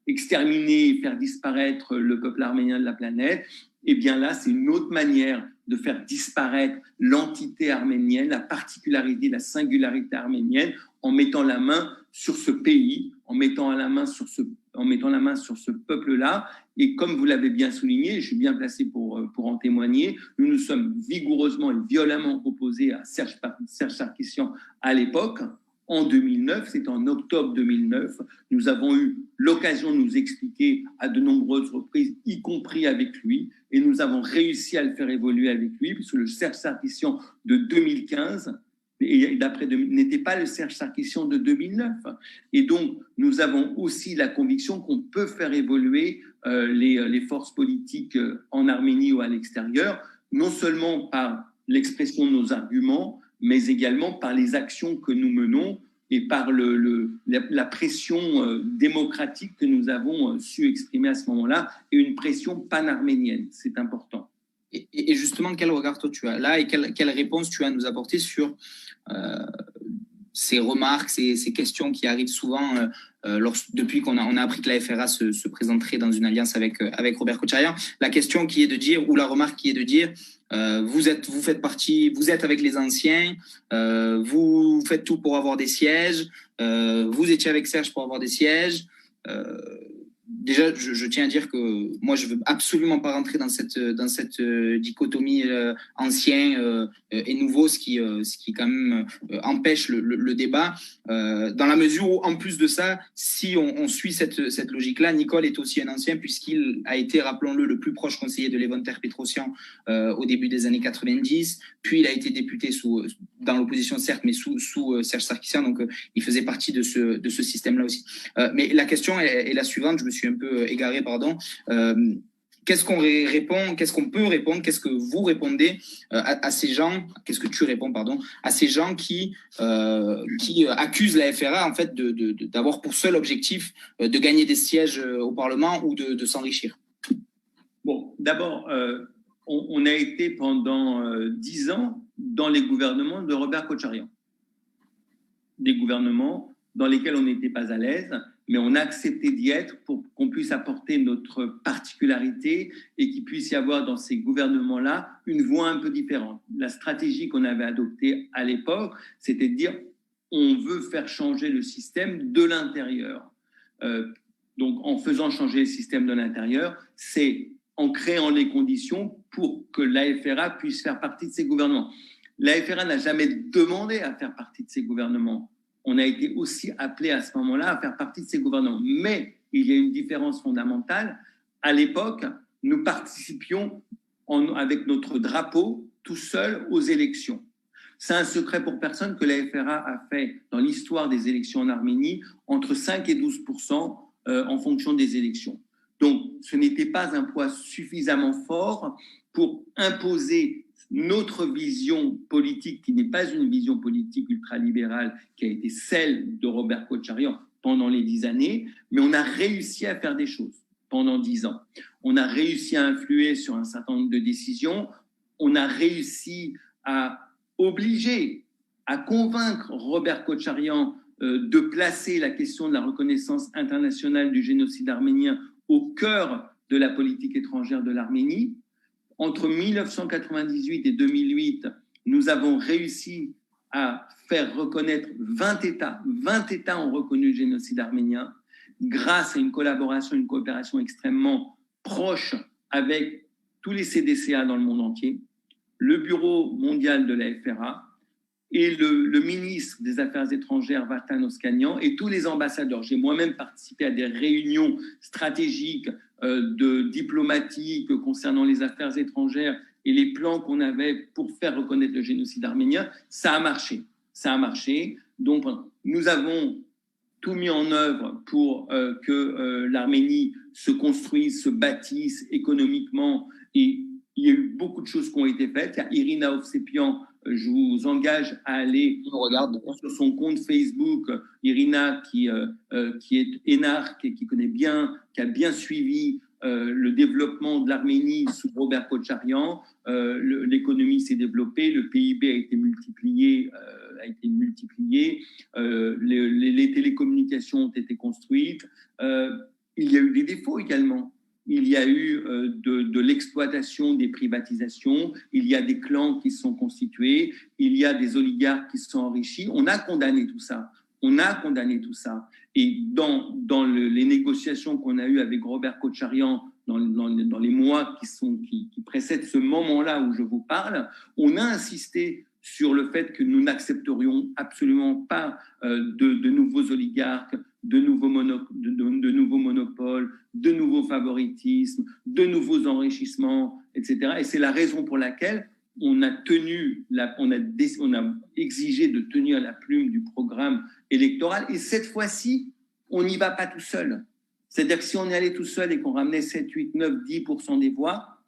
exterminer et faire disparaître le peuple arménien de la planète. Eh bien là, c'est une autre manière de faire disparaître l'entité arménienne, la particularité, la singularité arménienne, en mettant la main sur ce pays, en mettant la main sur ce peuple-là. Et comme vous l'avez bien souligné, je suis bien placé pour en témoigner, nous nous sommes vigoureusement et violemment opposés à Serge Sarkissian à l'époque. En 2009, c'est en octobre 2009, nous avons eu l'occasion de nous expliquer à de nombreuses reprises, y compris avec lui, et nous avons réussi à le faire évoluer avec lui, puisque le Serge Sarkissian de 2015 n'était pas le Serge Sarkissian de 2009. Et donc, nous avons aussi la conviction qu'on peut faire évoluer les forces politiques en Arménie ou à l'extérieur, non seulement par l'expression de nos arguments, mais également par les actions que nous menons et par la pression démocratique que nous avons su exprimer à ce moment-là, et une pression pan-arménienne, c'est important. Et justement, quel regard toi tu as là et quelle réponse tu as à nous apporter sur ces remarques, ces questions qui arrivent souvent depuis qu'on a appris que la FRA se présenterait dans une alliance avec Robert Kotcharian. La question qui est de dire, ou la remarque qui est de dire, vous êtes avec les anciens, vous faites tout pour avoir des sièges, vous étiez avec Serge pour avoir des sièges. Déjà, je tiens à dire que moi, je veux absolument pas rentrer dans cette dichotomie ancien et nouveau, ce qui quand même empêche le débat. Dans la mesure où, en plus de ça, si on suit cette logique-là, Nicole est aussi un ancien puisqu'il a été, rappelons-le, le plus proche conseiller de Levon Ter-Petrosyan au début des années 90. Puis il a été député dans l'opposition certes, mais sous Serge Sarkissian. Donc il faisait partie de ce système-là aussi. Mais la question est la suivante. Je me suis un peu égaré, pardon. Qu'est-ce qu'on répond, qu'est-ce qu'on peut répondre, qu'est-ce que vous répondez à ces gens, qu'est-ce que tu réponds, pardon, à ces gens qui accusent la FRA en fait d'avoir pour seul objectif de gagner des sièges au Parlement ou de s'enrichir? Bon, d'abord, on a été pendant 10 ans dans les gouvernements de Robert Kotcharian. Des gouvernements dans lesquels on n'était pas à l'aise, mais on a accepté d'y être pour qu'on puisse apporter notre particularité et qu'il puisse y avoir dans ces gouvernements-là une voie un peu différente. La stratégie qu'on avait adoptée à l'époque, c'était de dire on veut faire changer le système de l'intérieur. Donc, en faisant changer le système de l'intérieur, c'est en créant les conditions pour que l'AFRA puisse faire partie de ces gouvernements. L'AFRA n'a jamais demandé à faire partie de ces gouvernements. On a été aussi appelé à ce moment-là à faire partie de ces gouvernements. Mais il y a une différence fondamentale. À l'époque, nous participions avec notre drapeau tout seul aux élections. C'est un secret pour personne que la FRA a fait dans l'histoire des élections en Arménie entre 5 et 12% en fonction des élections. Donc, ce n'était pas un poids suffisamment fort pour imposer notre vision politique, qui n'est pas une vision politique ultralibérale, qui a été celle de Robert Kotcharian pendant les 10 années, mais on a réussi à faire des choses pendant 10 ans. On a réussi à influer sur un certain nombre de décisions, on a réussi à obliger, à convaincre Robert Kotcharian de placer la question de la reconnaissance internationale du génocide arménien au cœur de la politique étrangère de l'Arménie. Entre 1998 et 2008, nous avons réussi à faire reconnaître 20 États. 20 États ont reconnu le génocide arménien grâce à une collaboration, une coopération extrêmement proche avec tous les CDCA dans le monde entier, le Bureau mondial de la FRA et le ministre des Affaires étrangères, Vartan Oskanian, et tous les ambassadeurs. J'ai moi-même participé à des réunions stratégiques diplomatiques concernant les affaires étrangères et les plans qu'on avait pour faire reconnaître le génocide arménien. Ça a marché. Ça a marché. Donc, nous avons tout mis en œuvre pour que l'Arménie se construise, se bâtisse économiquement. Et il y a eu beaucoup de choses qui ont été faites. Il y a Irina Ovsepian, je vous engage à aller sur son compte Facebook, Irina, qui est énarque et qui connaît bien, qui a bien suivi le développement de l'Arménie sous Robert Kotcharian. L'économie s'est développée, le PIB a été multiplié, les télécommunications ont été construites. Il y a eu des défauts également. Il y a eu de l'exploitation des privatisations, il y a des clans qui se sont constitués, il y a des oligarques qui se sont enrichis. On a condamné tout ça. Et dans les négociations qu'on a eues avec Robert Kotcharian dans les mois qui précèdent ce moment-là où je vous parle, on a insisté sur le fait que nous n'accepterions absolument pas de nouveaux oligarques, de nouveaux monopoles, de nouveaux favoritismes, de nouveaux enrichissements, etc. Et c'est la raison pour laquelle on a exigé de tenir la plume du programme électoral. Et cette fois-ci, on n'y va pas tout seul. C'est-à-dire que si on y allait tout seul et qu'on ramenait 7, 8, 9, 10% des voix,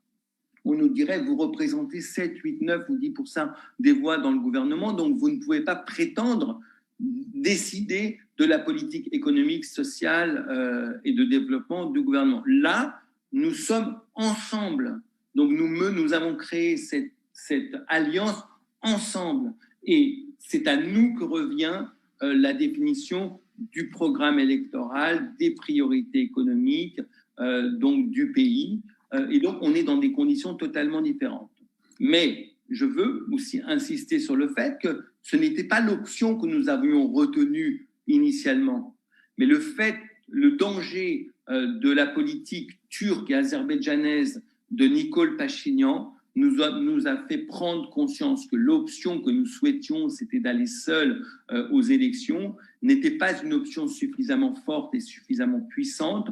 on nous dirait vous représentez 7, 8, 9 ou 10% des voix dans le gouvernement, donc vous ne pouvez pas prétendre décider de la politique économique, sociale et de développement du gouvernement. Là, nous sommes ensemble. Donc nous avons créé cette alliance ensemble. Et c'est à nous que revient la définition du programme électoral, des priorités économiques, donc du pays. Et donc, on est dans des conditions totalement différentes. Mais je veux aussi insister sur le fait que ce n'était pas l'option que nous avions retenue initialement. Mais le danger de la politique turque et azerbaïdjanaise de Nikol Pachinian nous a fait prendre conscience que l'option que nous souhaitions, c'était d'aller seul aux élections, n'était pas une option suffisamment forte et suffisamment puissante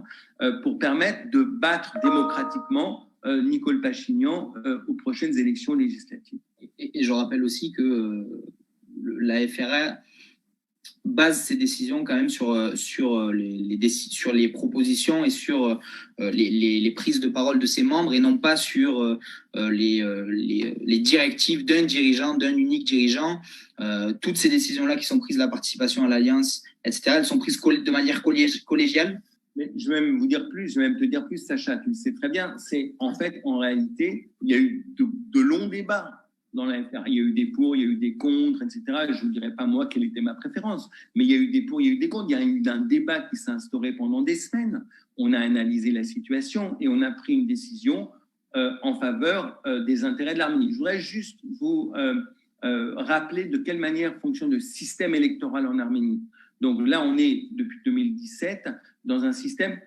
pour permettre de battre démocratiquement Nikol Pachinian aux prochaines élections législatives. Et je rappelle aussi que la FRA base ses décisions quand même sur les propositions et sur les prises de parole de ses membres et non pas sur les directives d'un unique dirigeant. Toutes ces décisions-là qui sont prises, la participation à l'Alliance, etc., elles sont prises de manière collégiale. Mais je vais même te dire plus, Sacha, tu le sais très bien, en réalité, il y a eu de longs débats dans la FRA. Il y a eu des pour, il y a eu des contre, etc. Je ne vous dirai pas, moi, quelle était ma préférence. Mais il y a eu des pour, il y a eu des contre. Il y a eu un débat qui s'est instauré pendant des semaines. On a analysé la situation et on a pris une décision en faveur des intérêts de l'Arménie. Je voudrais juste vous rappeler de quelle manière fonctionne le système électoral en Arménie. Donc là, on est, depuis 2017, dans un système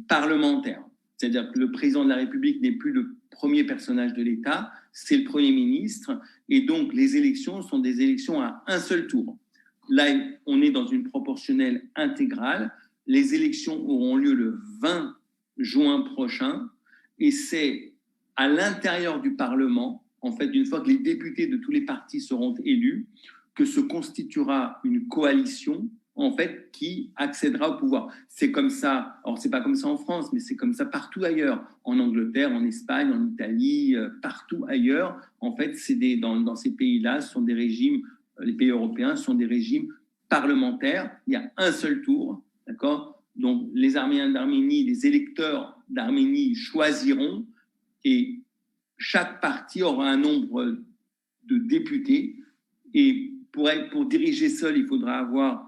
parlementaire. C'est-à-dire que le président de la République n'est plus le premier personnage de l'État, c'est le Premier ministre. Et donc, les élections sont des élections à un seul tour. Là, on est dans une proportionnelle intégrale. Les élections auront lieu le 20 juin prochain. Et c'est à l'intérieur du Parlement, en fait, une fois que les députés de tous les partis seront élus, que se constituera une coalition en fait, qui accédera au pouvoir. C'est comme ça, alors c'est pas comme ça en France, mais c'est comme ça partout ailleurs, en Angleterre, en Espagne, en Italie, partout ailleurs. En fait, dans ces pays-là, ce sont des régimes, les pays européens sont des régimes parlementaires. Il y a un seul tour, d'accord ? Donc, les Arméniens d'Arménie, les électeurs d'Arménie choisiront et chaque parti aura un nombre de députés. Et pour diriger seul, il faudra avoir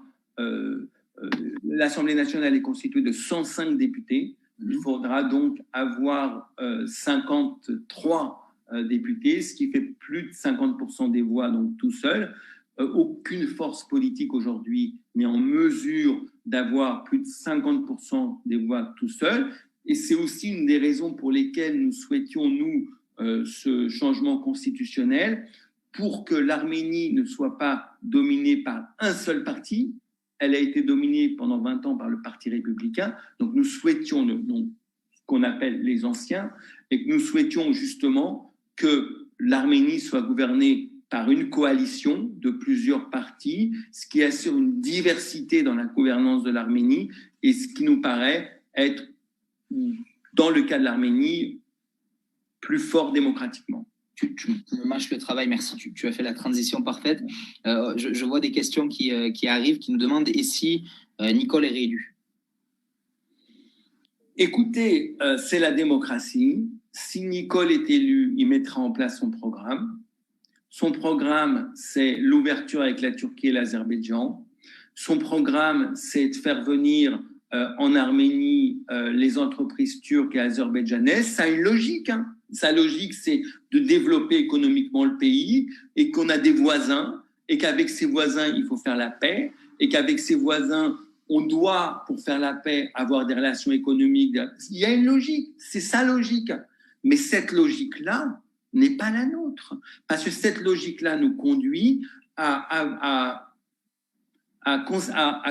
l'Assemblée nationale est constituée de 105 députés. Il faudra donc avoir 53 députés, ce qui fait plus de 50% des voix, donc tout seul. Aucune force politique aujourd'hui n'est en mesure d'avoir plus de 50% des voix tout seul. Et c'est aussi une des raisons pour lesquelles nous souhaitions, ce changement constitutionnel, pour que l'Arménie ne soit pas dominée par un seul parti. Elle a été dominée pendant 20 ans par le Parti républicain. Donc, nous souhaitions, ce qu'on appelle les anciens, et que nous souhaitions justement que l'Arménie soit gouvernée par une coalition de plusieurs partis, ce qui assure une diversité dans la gouvernance de l'Arménie et ce qui nous paraît être, dans le cas de l'Arménie, plus fort démocratiquement. Tu me mâches le travail, merci. Tu as fait la transition parfaite. Je vois des questions qui arrivent, qui nous demandent et si Nikol est réélu. Écoutez, c'est la démocratie. Si Nikol est élu, il mettra en place son programme. Son programme, c'est l'ouverture avec la Turquie et l'Azerbaïdjan. Son programme, c'est de faire venir en Arménie les entreprises turques et azerbaïdjanaises. Ça a une logique, hein. Sa logique, c'est de développer économiquement le pays et qu'on a des voisins et qu'avec ces voisins, il faut faire la paix et qu'avec ces voisins, on doit, pour faire la paix, avoir des relations économiques. Il y a une logique, c'est sa logique. Mais cette logique-là n'est pas la nôtre. Parce que cette logique-là nous conduit à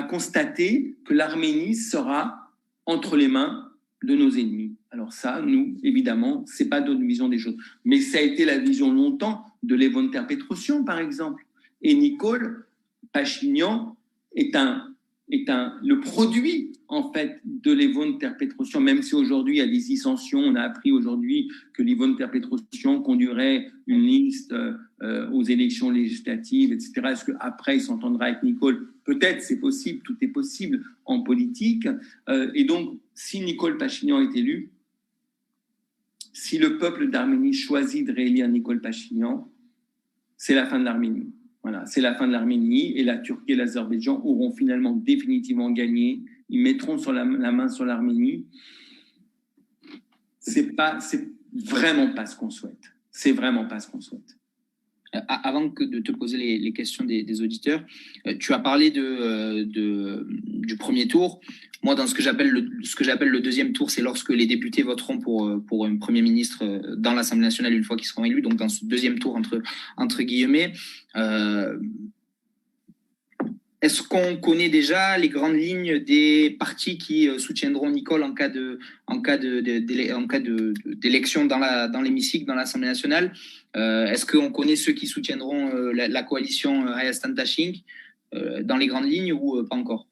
constater que l'Arménie sera entre les mains de nos ennemis. Alors ça, nous, évidemment, ce n'est pas notre vision des choses. Mais ça a été la vision longtemps de Levon Ter-Petrosyan, par exemple. Et Nikol Pachinian est un est le produit, en fait, de l'Yvonne Ter-Petrosian, même si aujourd'hui, il y a des dissensions. On a appris aujourd'hui que l'Yvonne Ter-Petrosian conduirait une liste aux élections législatives, etc. Est-ce qu'après, il s'entendra avec Nicole? Peut-être, c'est possible, tout est possible en politique. Et donc, si Nicole Pachinian est élu, si le peuple d'Arménie choisit de réélire Nicole Pachinian, c'est la fin de l'Arménie. Voilà, c'est la fin de l'Arménie et la Turquie et l'Azerbaïdjan auront finalement définitivement gagné. Ils mettront la main sur l'Arménie. C'est vraiment pas ce qu'on souhaite. C'est vraiment pas ce qu'on souhaite. Avant de te poser les questions des auditeurs, tu as parlé du premier tour. Moi, dans ce que j'appelle le deuxième tour, c'est lorsque les députés voteront pour un Premier ministre dans l'Assemblée nationale une fois qu'ils seront élus. Donc, dans ce deuxième tour, entre guillemets, est-ce qu'on connaît déjà les grandes lignes des partis qui soutiendront Nicole en cas d'élection dans l'hémicycle, dans l'Assemblée nationale? Est-ce qu'on connaît ceux qui soutiendront la coalition Hayastan Tashink dans les grandes lignes ou pas encore?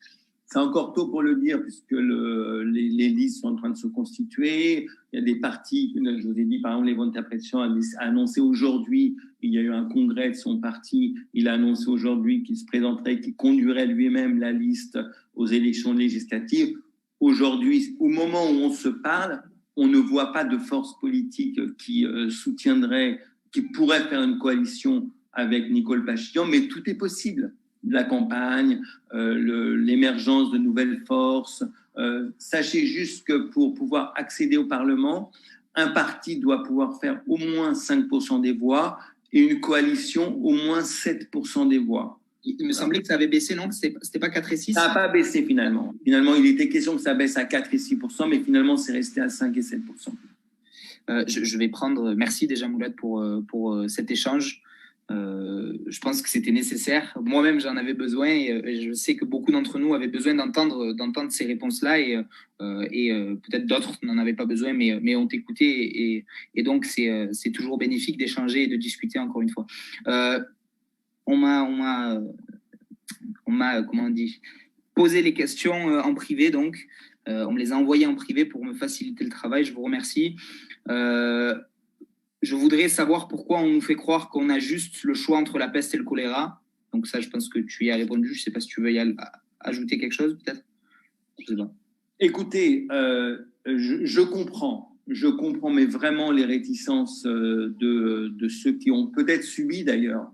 C'est encore tôt pour le dire, puisque les listes sont en train de se constituer. Il y a des partis, je vous ai dit, par exemple, l'Yvonne Ter-Petrosian a annoncé aujourd'hui, il y a eu un congrès de son parti, il a annoncé aujourd'hui qu'il se présenterait, qu'il conduirait lui-même la liste aux élections législatives. Aujourd'hui, au moment où on se parle, on ne voit pas de force politique qui soutiendrait, qui pourrait faire une coalition avec Nicole Pachinian, mais tout est possible. La campagne, l'émergence de nouvelles forces. Sachez juste que pour pouvoir accéder au Parlement, un parti doit pouvoir faire au moins 5% des voix et une coalition au moins 7% des voix. Il me semblait que ça avait baissé, non? C'était pas 4 et 6? Ça n'a pas baissé finalement. Finalement, il était question que ça baisse à 4 et 6%, mais finalement, c'est resté à 5 et 7%. Je vais prendre... Merci déjà, Moulad, pour cet échange. Je pense que c'était nécessaire. Moi-même, j'en avais besoin et je sais que beaucoup d'entre nous avaient besoin d'entendre ces réponses-là et peut-être d'autres n'en avaient pas besoin, mais ont écouté et donc c'est toujours bénéfique d'échanger et de discuter encore une fois. On m'a comment on dit, posé les questions en privé, donc on me les a envoyées en privé pour me faciliter le travail. Je vous remercie. Je voudrais savoir pourquoi on nous fait croire qu'on a juste le choix entre la peste et le choléra. Donc ça, je pense que tu y as répondu. Je ne sais pas si tu veux y ajouter quelque chose, peut-être. Je sais pas. Écoutez, je comprends, mais vraiment les réticences de ceux qui ont peut-être subi d'ailleurs,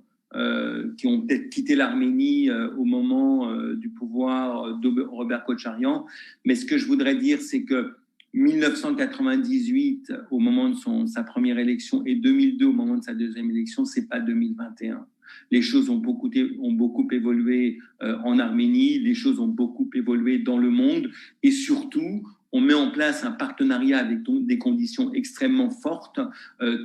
qui ont peut-être quitté l'Arménie au moment du pouvoir de Robert Kotcharyan. Mais ce que je voudrais dire, c'est que 1998, au moment de sa première élection, et 2002, au moment de sa deuxième élection, c'est pas 2021. Les choses ont beaucoup évolué en Arménie, les choses ont beaucoup évolué dans le monde, et surtout, on met en place un partenariat avec des conditions extrêmement fortes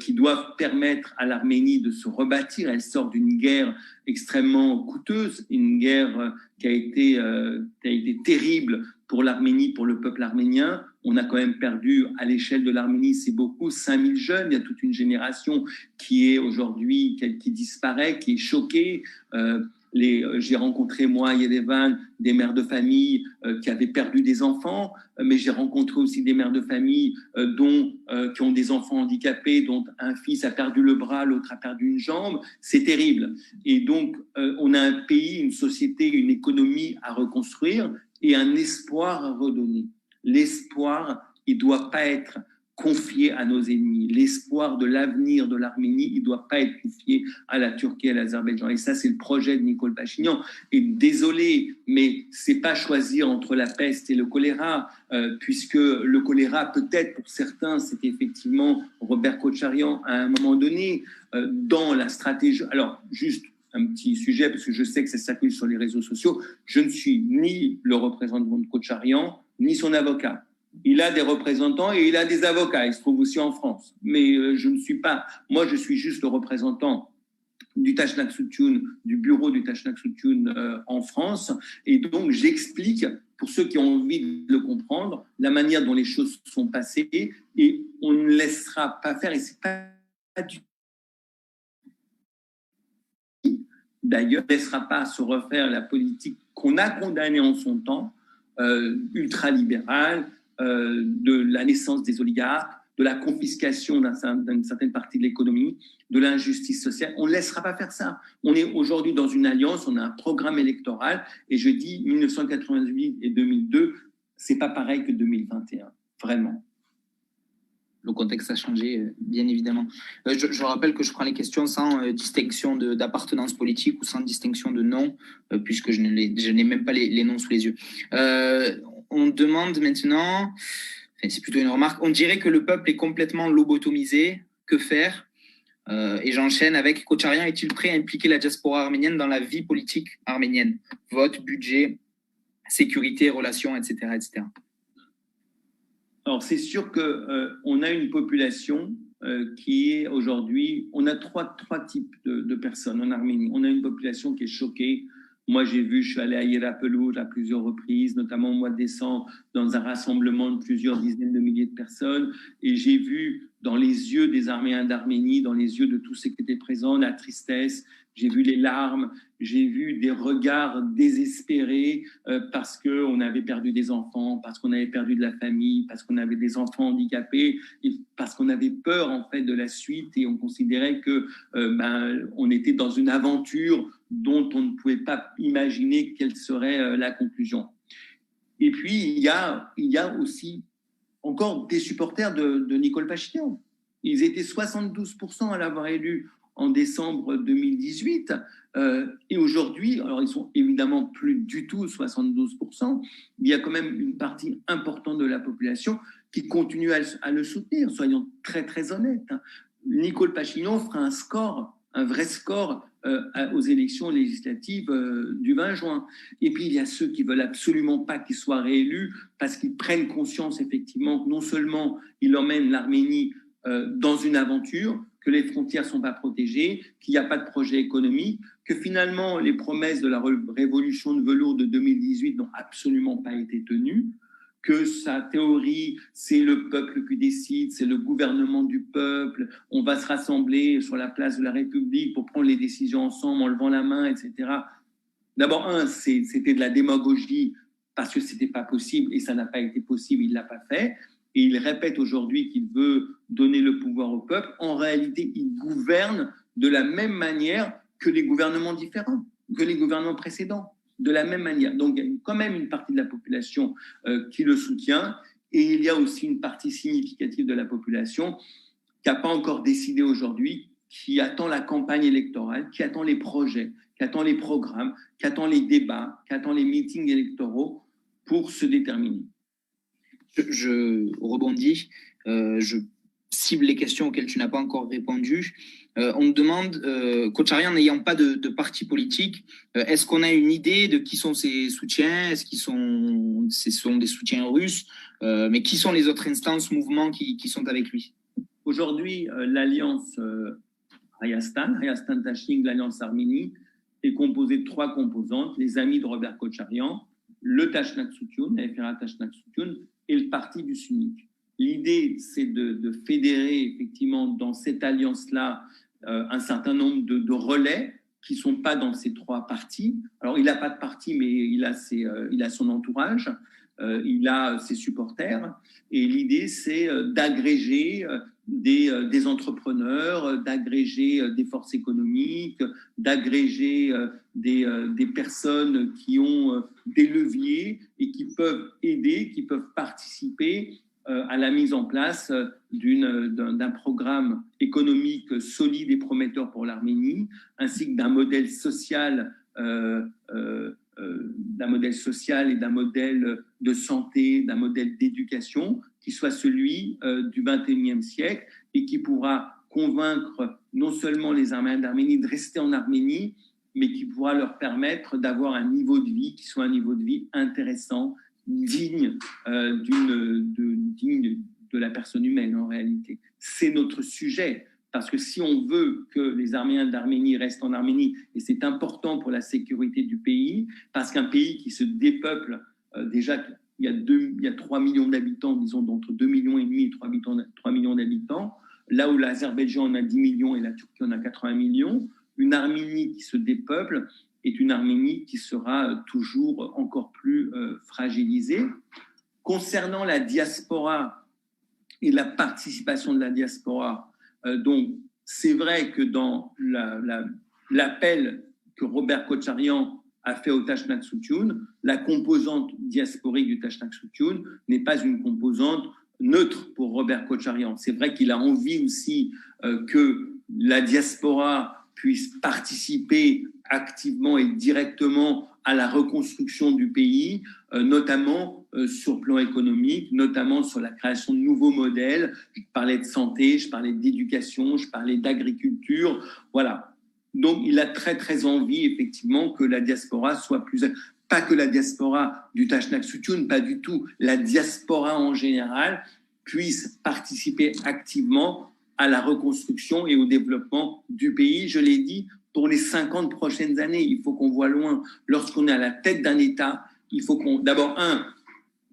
qui doivent permettre à l'Arménie de se rebâtir. Elle sort d'une guerre extrêmement coûteuse, une guerre qui a été terrible pour l'Arménie, pour le peuple arménien. On a quand même perdu, à l'échelle de l'Arménie, c'est beaucoup, 5000 jeunes. Il y a toute une génération qui est aujourd'hui, qui disparaît, qui est choquée. J'ai rencontré, moi, à Yerevan, des mères de famille qui avaient perdu des enfants, mais j'ai rencontré aussi des mères de famille qui ont des enfants handicapés, dont un fils a perdu le bras, l'autre a perdu une jambe. C'est terrible. Et donc, on a un pays, une société, une économie à reconstruire et un espoir à redonner. L'espoir, il ne doit pas être confié à nos ennemis. L'espoir de l'avenir de l'Arménie, il ne doit pas être confié à la Turquie et à l'Azerbaïdjan. Et ça, c'est le projet de Nicole Pachinian. Et désolé, mais ce n'est pas choisir entre la peste et le choléra, puisque le choléra, peut-être pour certains, c'était effectivement Robert Kotcharyan à un moment donné, dans la stratégie. Alors, juste un petit sujet, parce que je sais que ça circule sur les réseaux sociaux, je ne suis ni le représentant de Kotcharyan, ni son avocat. Il a des représentants et il a des avocats. Il se trouve aussi en France. Mais je ne suis pas... Moi, je suis juste le représentant du Tashnak Soutioun, du bureau du Tashnak Soutioun en France. Et donc, j'explique, pour ceux qui ont envie de le comprendre, la manière dont les choses sont passées. Et on ne laissera pas faire. Et ce n'est pas du d'ailleurs, ne laissera pas se refaire la politique qu'on a condamnée en son temps, ultralibérale, de la naissance des oligarques, de la confiscation d'une certaine partie de l'économie, de l'injustice sociale. On ne laissera pas faire ça. On est aujourd'hui dans une alliance, on a un programme électoral, et je dis 1998 et 2002, c'est pas pareil que 2021, vraiment. Le contexte a changé, bien évidemment. Je rappelle que je prends les questions sans distinction d'appartenance politique ou sans distinction de nom, puisque je n'ai même pas les noms sous les yeux. On demande maintenant, c'est plutôt une remarque, on dirait que le peuple est complètement lobotomisé. Que faire? Et j'enchaîne avec Kocharian, est-il prêt à impliquer la diaspora arménienne dans la vie politique arménienne? Vote, budget, sécurité, relations, etc. etc. Alors, c'est sûr qu'on a une population qui est aujourd'hui... On a trois types de personnes en Arménie. On a une population qui est choquée. Moi, je suis allé à Hierapelouj à plusieurs reprises, notamment au mois de décembre, dans un rassemblement de plusieurs dizaines de milliers de personnes. Et j'ai vu dans les yeux des Arméniens d'Arménie, dans les yeux de tous ceux qui étaient présents, la tristesse. J'ai vu les larmes, j'ai vu des regards désespérés parce qu'on avait perdu des enfants, parce qu'on avait perdu de la famille, parce qu'on avait des enfants handicapés, et parce qu'on avait peur en fait de la suite et on considérait que on était dans une aventure dont on ne pouvait pas imaginer quelle serait la conclusion. Et puis il y a aussi encore des supporters de Nicole Pachinian. Ils étaient 72% à l'avoir élu en décembre 2018. Et aujourd'hui, alors ils sont évidemment plus du tout 72%, mais il y a quand même une partie importante de la population qui continue à le soutenir, soyons très très honnêtes. Nicole Pachinian fera un vrai score aux élections législatives du 20 juin. Et puis il y a ceux qui veulent absolument pas qu'il soit réélu parce qu'ils prennent conscience effectivement que non seulement il emmène l'Arménie dans une aventure, que les frontières ne sont pas protégées, qu'il n'y a pas de projet économique, que finalement les promesses de la révolution de velours de 2018 n'ont absolument pas été tenues, que sa théorie, c'est le peuple qui décide, c'est le gouvernement du peuple, on va se rassembler sur la place de la République pour prendre les décisions ensemble en levant la main, etc. D'abord, c'était de la démagogie parce que ce n'était pas possible et ça n'a pas été possible, il ne l'a pas fait. Et il répète aujourd'hui qu'il veut donner le pouvoir au peuple. En réalité, il gouverne de la même manière que les gouvernements différents, que les gouvernements précédents, de la même manière. Donc, il y a quand même une partie de la population qui le soutient et il y a aussi une partie significative de la population qui n'a pas encore décidé aujourd'hui, qui attend la campagne électorale, qui attend les projets, qui attend les programmes, qui attend les débats, qui attend les meetings électoraux pour se déterminer. Je rebondis, je cible les questions auxquelles tu n'as pas encore répondu. On te demande, Kocharian n'ayant pas de parti politique, est-ce qu'on a une idée de qui sont ses soutiens? Est-ce ce sont des soutiens russes? Mais qui sont les autres instances, mouvements qui sont avec lui? Aujourd'hui, l'alliance Hayastan Tashing, l'alliance Arménie, est composée de 3 composantes, les amis de Robert Kocharian, le Tashnak Soutoun, la FRA Tashnak Soutoun, et le parti du SUNIC. L'idée, c'est de fédérer effectivement dans cette alliance-là un certain nombre de relais qui ne sont pas dans ces 3 partis. Alors, il n'a pas de parti, mais il a son entourage, il a ses supporters. Et l'idée, c'est d'agréger des entrepreneurs, d'agréger des forces économiques, d'agréger des personnes qui ont des leviers et qui peuvent aider, qui peuvent participer à la mise en place d'un programme économique solide et prometteur pour l'Arménie, ainsi que d'un modèle social et d'un modèle de santé, d'un modèle d'éducation qui soit celui du XXIe siècle et qui pourra convaincre non seulement les Arméniens d'Arménie de rester en Arménie, mais qui pourra leur permettre d'avoir un niveau de vie qui soit un niveau de vie intéressant, digne de la personne humaine en réalité. C'est notre sujet. Parce que si on veut que les Arméniens d'Arménie restent en Arménie, et c'est important pour la sécurité du pays, parce qu'un pays qui se dépeuple, déjà il y a 3 millions d'habitants, disons d'entre 2,5 millions et 3 millions d'habitants, là où l'Azerbaïdjan en a 10 millions et la Turquie en a 80 millions, une Arménie qui se dépeuple est une Arménie qui sera toujours encore plus fragilisée. Concernant la diaspora et la participation de la diaspora, donc c'est vrai que dans l'appel que Robert Kotcharian a fait au Tashnak Sutyun, la composante diasporique du Tashnak Sutyun n'est pas une composante neutre pour Robert Kotcharian. C'est vrai qu'il a envie aussi que la diaspora puisse participer activement et directement à la reconstruction du pays, notamment sur le plan économique, notamment sur la création de nouveaux modèles. Je parlais de santé, je parlais d'éducation, je parlais d'agriculture. Voilà. Donc, il a très, très envie, effectivement, que la diaspora soit plus... Pas que la diaspora du Tashnak Sutyun, pas du tout. La diaspora en général puisse participer activement à la reconstruction et au développement du pays. Je l'ai dit, pour les 50 prochaines années, il faut qu'on voit loin. Lorsqu'on est à la tête d'un État, il faut qu'on... D'abord,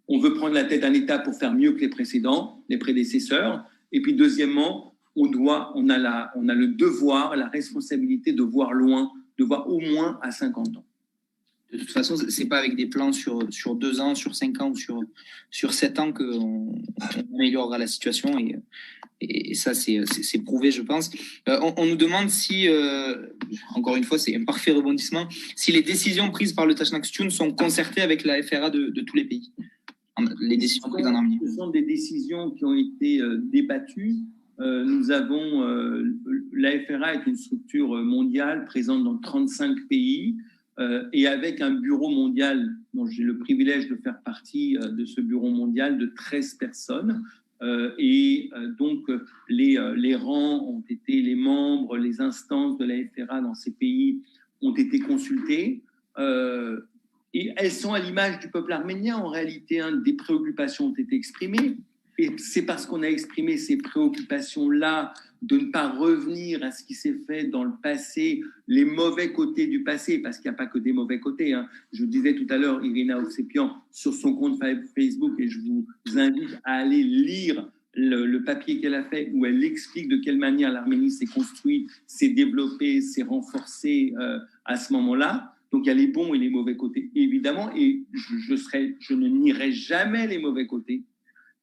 on veut prendre la tête d'un État pour faire mieux que les précédents, les prédécesseurs. Et puis, deuxièmement, on a le devoir, la responsabilité de voir loin, de voir au moins à 50 ans. De toute façon, ce n'est pas avec des plans sur 2 ans, sur 5 ans ou sur 7 ans qu'on améliorera la situation. Et ça, c'est prouvé, je pense. On nous demande si, encore une fois, c'est un parfait rebondissement, si les décisions prises par le Tashnak Sutyun sont concertées avec la FRA de tous les pays. Les décisions prises en Arménie. Ce sont des décisions qui ont été débattues. Nous avons, la FRA est une structure mondiale présente dans 35 pays et avec un bureau mondial dont j'ai le privilège de faire partie de ce bureau mondial de 13 personnes. Donc, les rangs ont été, les membres, les instances de la FRA dans ces pays ont été consultés. Et elles sont à l'image du peuple arménien. En réalité, des préoccupations ont été exprimées. Et c'est parce qu'on a exprimé ces préoccupations-là de ne pas revenir à ce qui s'est fait dans le passé, les mauvais côtés du passé, parce qu'il n'y a pas que des mauvais côtés. Je disais tout à l'heure, Irina Ovsepian, sur son compte Facebook, et je vous invite à aller lire le papier qu'elle a fait, où elle explique de quelle manière l'Arménie s'est construite, s'est développée, s'est renforcée à ce moment-là. Donc, il y a les bons et les mauvais côtés, évidemment, et je ne nierai jamais les mauvais côtés.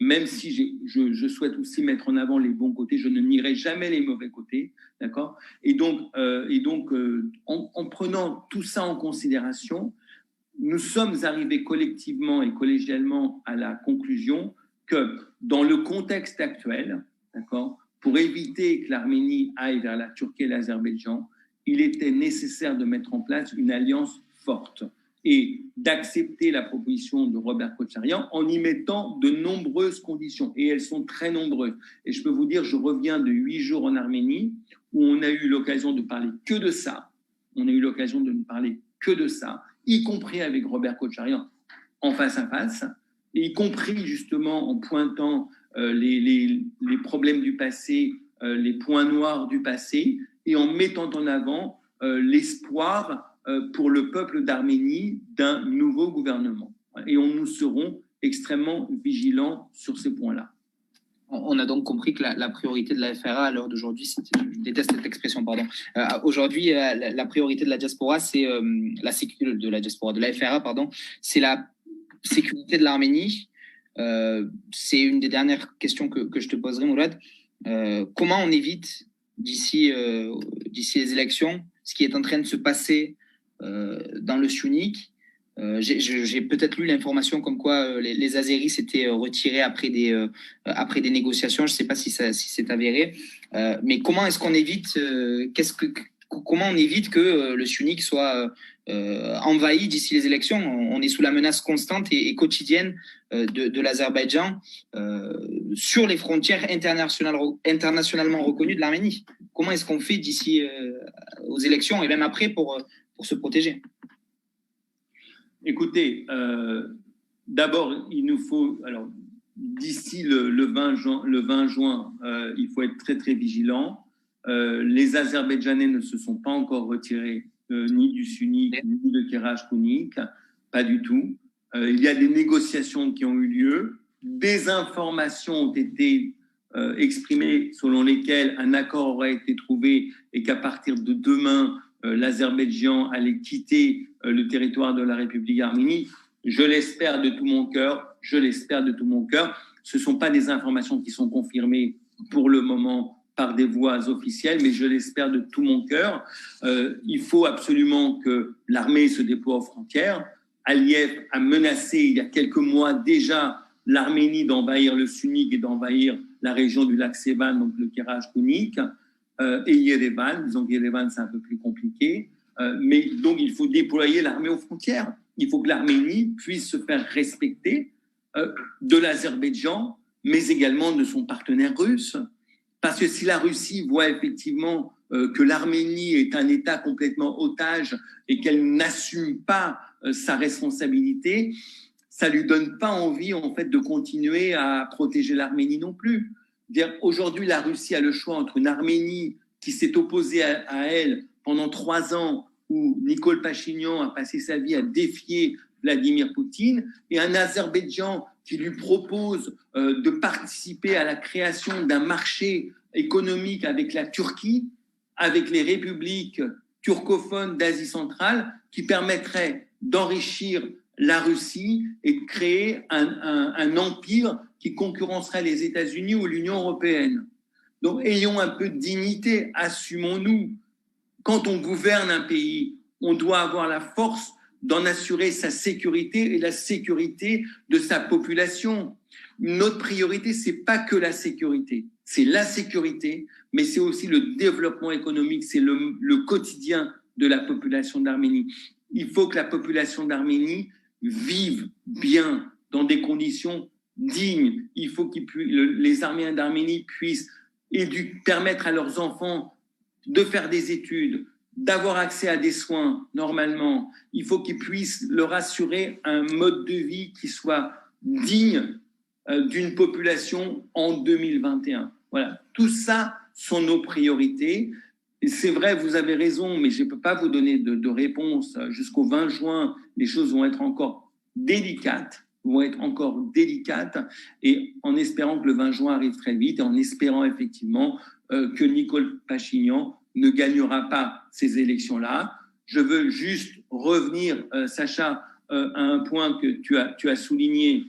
Même si je souhaite aussi mettre en avant les bons côtés, je ne nierai jamais les mauvais côtés, d'accord ? Et donc, en prenant tout ça en considération, nous sommes arrivés collectivement et collégialement à la conclusion que dans le contexte actuel, d'accord, pour éviter que l'Arménie aille vers la Turquie et l'Azerbaïdjan, il était nécessaire de mettre en place une alliance forte et d'accepter la proposition de Robert Kotcharian en y mettant de nombreuses conditions. Et elles sont très nombreuses. Et je peux vous dire, je reviens de 8 jours en Arménie où on a eu l'occasion de parler que de ça. On a eu l'occasion de ne parler que de ça, y compris avec Robert Kotcharian en face à face, et y compris justement en pointant les problèmes du passé, les points noirs du passé, et en mettant en avant l'espoir pour le peuple d'Arménie d'un nouveau gouvernement. Et nous serons extrêmement vigilants sur ces points-là. On a donc compris que la priorité de la FRA à l'heure d'aujourd'hui, je déteste cette expression, pardon. Aujourd'hui, la priorité de la diaspora, c'est de la FRA, pardon, c'est la sécurité de l'Arménie. C'est une des dernières questions que je te poserai, Mourad. Comment on évite d'ici les élections ce qui est en train de se passer dans le Syunik? J'ai peut-être lu l'information comme quoi les Azéris s'étaient retirés après des négociations. Je ne sais pas si c'est avéré. Mais comment est-ce qu'on évite comment on évite que le Syunik soit envahi d'ici les élections? On est sous la menace constante et quotidienne de l'Azerbaïdjan sur les frontières internationalement reconnues de l'Arménie. Comment est-ce qu'on fait d'ici aux élections et même après pour se protéger? Écoutez, d'abord, il nous faut, alors d'ici le 20 juin, il faut être très très vigilant. Les Azerbaïdjanais ne se sont pas encore retirés ni du Syunik ni de Kerach-Kounik, pas du tout. Il y a des négociations qui ont eu lieu, des informations ont été exprimées selon lesquelles un accord aurait été trouvé et qu'à partir de demain, l'Azerbaïdjan allait quitter le territoire de la République d'Arménie. Je l'espère de tout mon cœur. Je l'espère de tout mon cœur. Ce ne sont pas des informations qui sont confirmées pour le moment par des voies officielles, mais je l'espère de tout mon cœur. Il faut absolument que l'armée se déploie aux frontières. Aliyev a menacé il y a quelques mois déjà l'Arménie d'envahir le Sunnik et d'envahir la région du lac Sevan, donc le Kerach Kounik, et Yerevan. Disons que Yerevan, c'est un peu plus compliqué. Mais donc, il faut déployer l'armée aux frontières. Il faut que l'Arménie puisse se faire respecter de l'Azerbaïdjan, mais également de son partenaire russe. Parce que si la Russie voit effectivement que l'Arménie est un État complètement otage et qu'elle n'assume pas sa responsabilité, ça ne lui donne pas envie en fait, de continuer à protéger l'Arménie non plus. Aujourd'hui, la Russie a le choix entre une Arménie qui s'est opposée à elle pendant 3 ans, où Nicole Pachinian a passé sa vie à défier Vladimir Poutine, et un Azerbaïdjan qui lui propose de participer à la création d'un marché économique avec la Turquie, avec les républiques turcophones d'Asie centrale, qui permettrait d'enrichir la Russie et de créer un empire qui concurrencerait les États-Unis ou l'Union européenne. Donc, ayons un peu de dignité, assumons-nous. Quand on gouverne un pays, on doit avoir la force d'en assurer sa sécurité et la sécurité de sa population. Notre priorité, c'est pas que la sécurité, c'est la sécurité, mais c'est aussi le développement économique, c'est le quotidien de la population d'Arménie. Il faut que la population d'Arménie vive bien dans des conditions dignes. Il faut que les Arméniens d'Arménie puissent permettre à leurs enfants de faire des études, d'avoir accès à des soins normalement. Il faut qu'ils puissent leur assurer un mode de vie qui soit digne d'une population en 2021. Voilà, tout ça sont nos priorités. Et c'est vrai, vous avez raison, mais je ne peux pas vous donner de réponse. Jusqu'au 20 juin, les choses vont être encore délicates, et en espérant que le 20 juin arrive très vite, et en espérant effectivement que Nicole Pachinian ne gagnera pas ces élections-là. Je veux juste revenir, Sacha, à un point que tu as souligné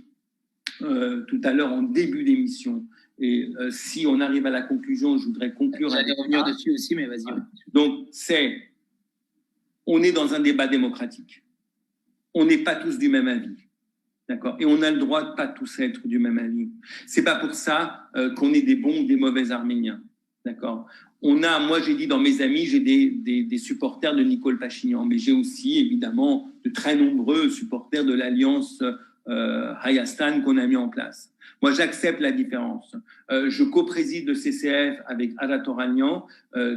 tout à l'heure en début d'émission. Et si on arrive à la conclusion, je voudrais conclure. J'allais revenir dessus aussi, mais vas-y. Donc, on est dans un débat démocratique. On n'est pas tous du même avis. D'accord. Et on a le droit de pas tous être du même avis. C'est pas pour ça qu'on est des bons ou des mauvais Arméniens. D'accord. Moi j'ai dit dans mes amis, j'ai des supporters de Nicole Pachinian, mais j'ai aussi évidemment de très nombreux supporters de l'alliance Hayastan qu'on a mis en place. Moi j'accepte la différence. Je co-préside le CCF avec Aratoranian,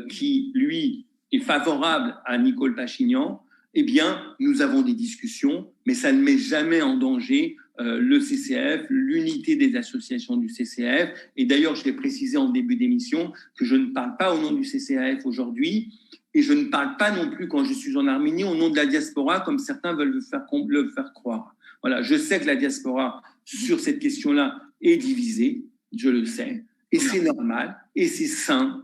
qui lui est favorable à Nicole Pachinian. Eh bien, nous avons des discussions, mais ça ne met jamais en danger le CCF, l'unité des associations du CCF. Et d'ailleurs, je l'ai précisé en début d'émission que je ne parle pas au nom du CCF aujourd'hui, et je ne parle pas non plus, quand je suis en Arménie, au nom de la diaspora, comme certains veulent le faire croire. Voilà, je sais que la diaspora, sur cette question-là, est divisée, je le sais, et c'est normal, et c'est sain.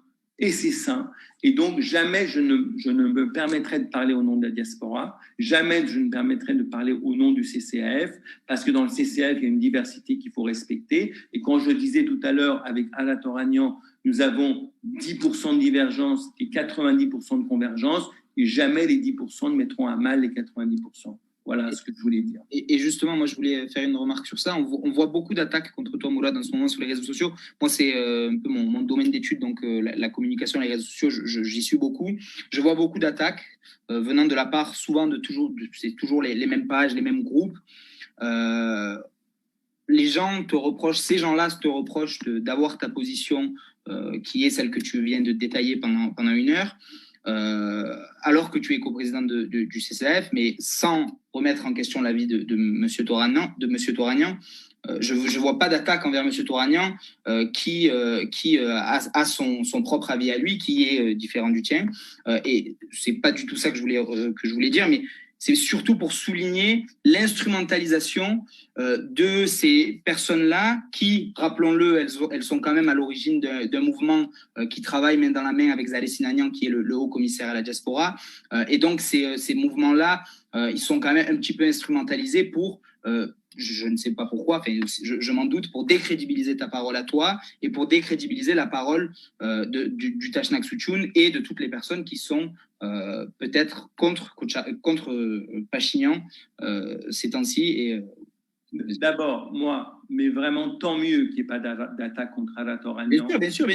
Et donc, jamais je ne me permettrai de parler au nom de la diaspora, jamais je ne me permettrai de parler au nom du CCAF, parce que dans le CCAF, il y a une diversité qu'il faut respecter. Et quand je disais tout à l'heure avec Aratoranian, nous avons 10% de divergence et 90% de convergence, et jamais les 10% ne mettront à mal les 90%. Voilà ce que je voulais dire. Et justement, moi, je voulais faire une remarque sur ça. On voit beaucoup d'attaques contre toi, Mourad, en ce moment sur les réseaux sociaux. Moi, c'est un peu mon domaine d'étude, donc la communication, les réseaux sociaux, j'y suis beaucoup. Je vois beaucoup d'attaques venant de la part, souvent, c'est toujours les mêmes pages, les mêmes groupes. Les gens te reprochent, ces gens-là te reprochent d'avoir ta position qui est celle que tu viens de détailler pendant 1 heure. Alors que tu es coprésident du CCF, mais sans remettre en question l'avis de M. Touranian. Je ne vois pas d'attaque envers M. Touranian qui a son propre avis à lui, qui est différent du tien. Et ce n'est pas du tout ça que je voulais dire, mais c'est surtout pour souligner l'instrumentalisation de ces personnes-là qui, rappelons-le, elles sont quand même à l'origine d'un mouvement qui travaille main dans la main avec Zaleh Sinanian, qui est le haut commissaire à la diaspora. Et donc, ces mouvements-là, ils sont quand même un petit peu instrumentalisés pour... je ne sais pas pourquoi, enfin, je m'en doute, pour décrédibiliser ta parole à toi et pour décrédibiliser la parole du Tashnak Suchun et de toutes les personnes qui sont peut-être contre Pachinian ces temps-ci. D'abord, moi, mais vraiment tant mieux qu'il n'y ait pas d'attaque contre Aratoranian. Bien sûr.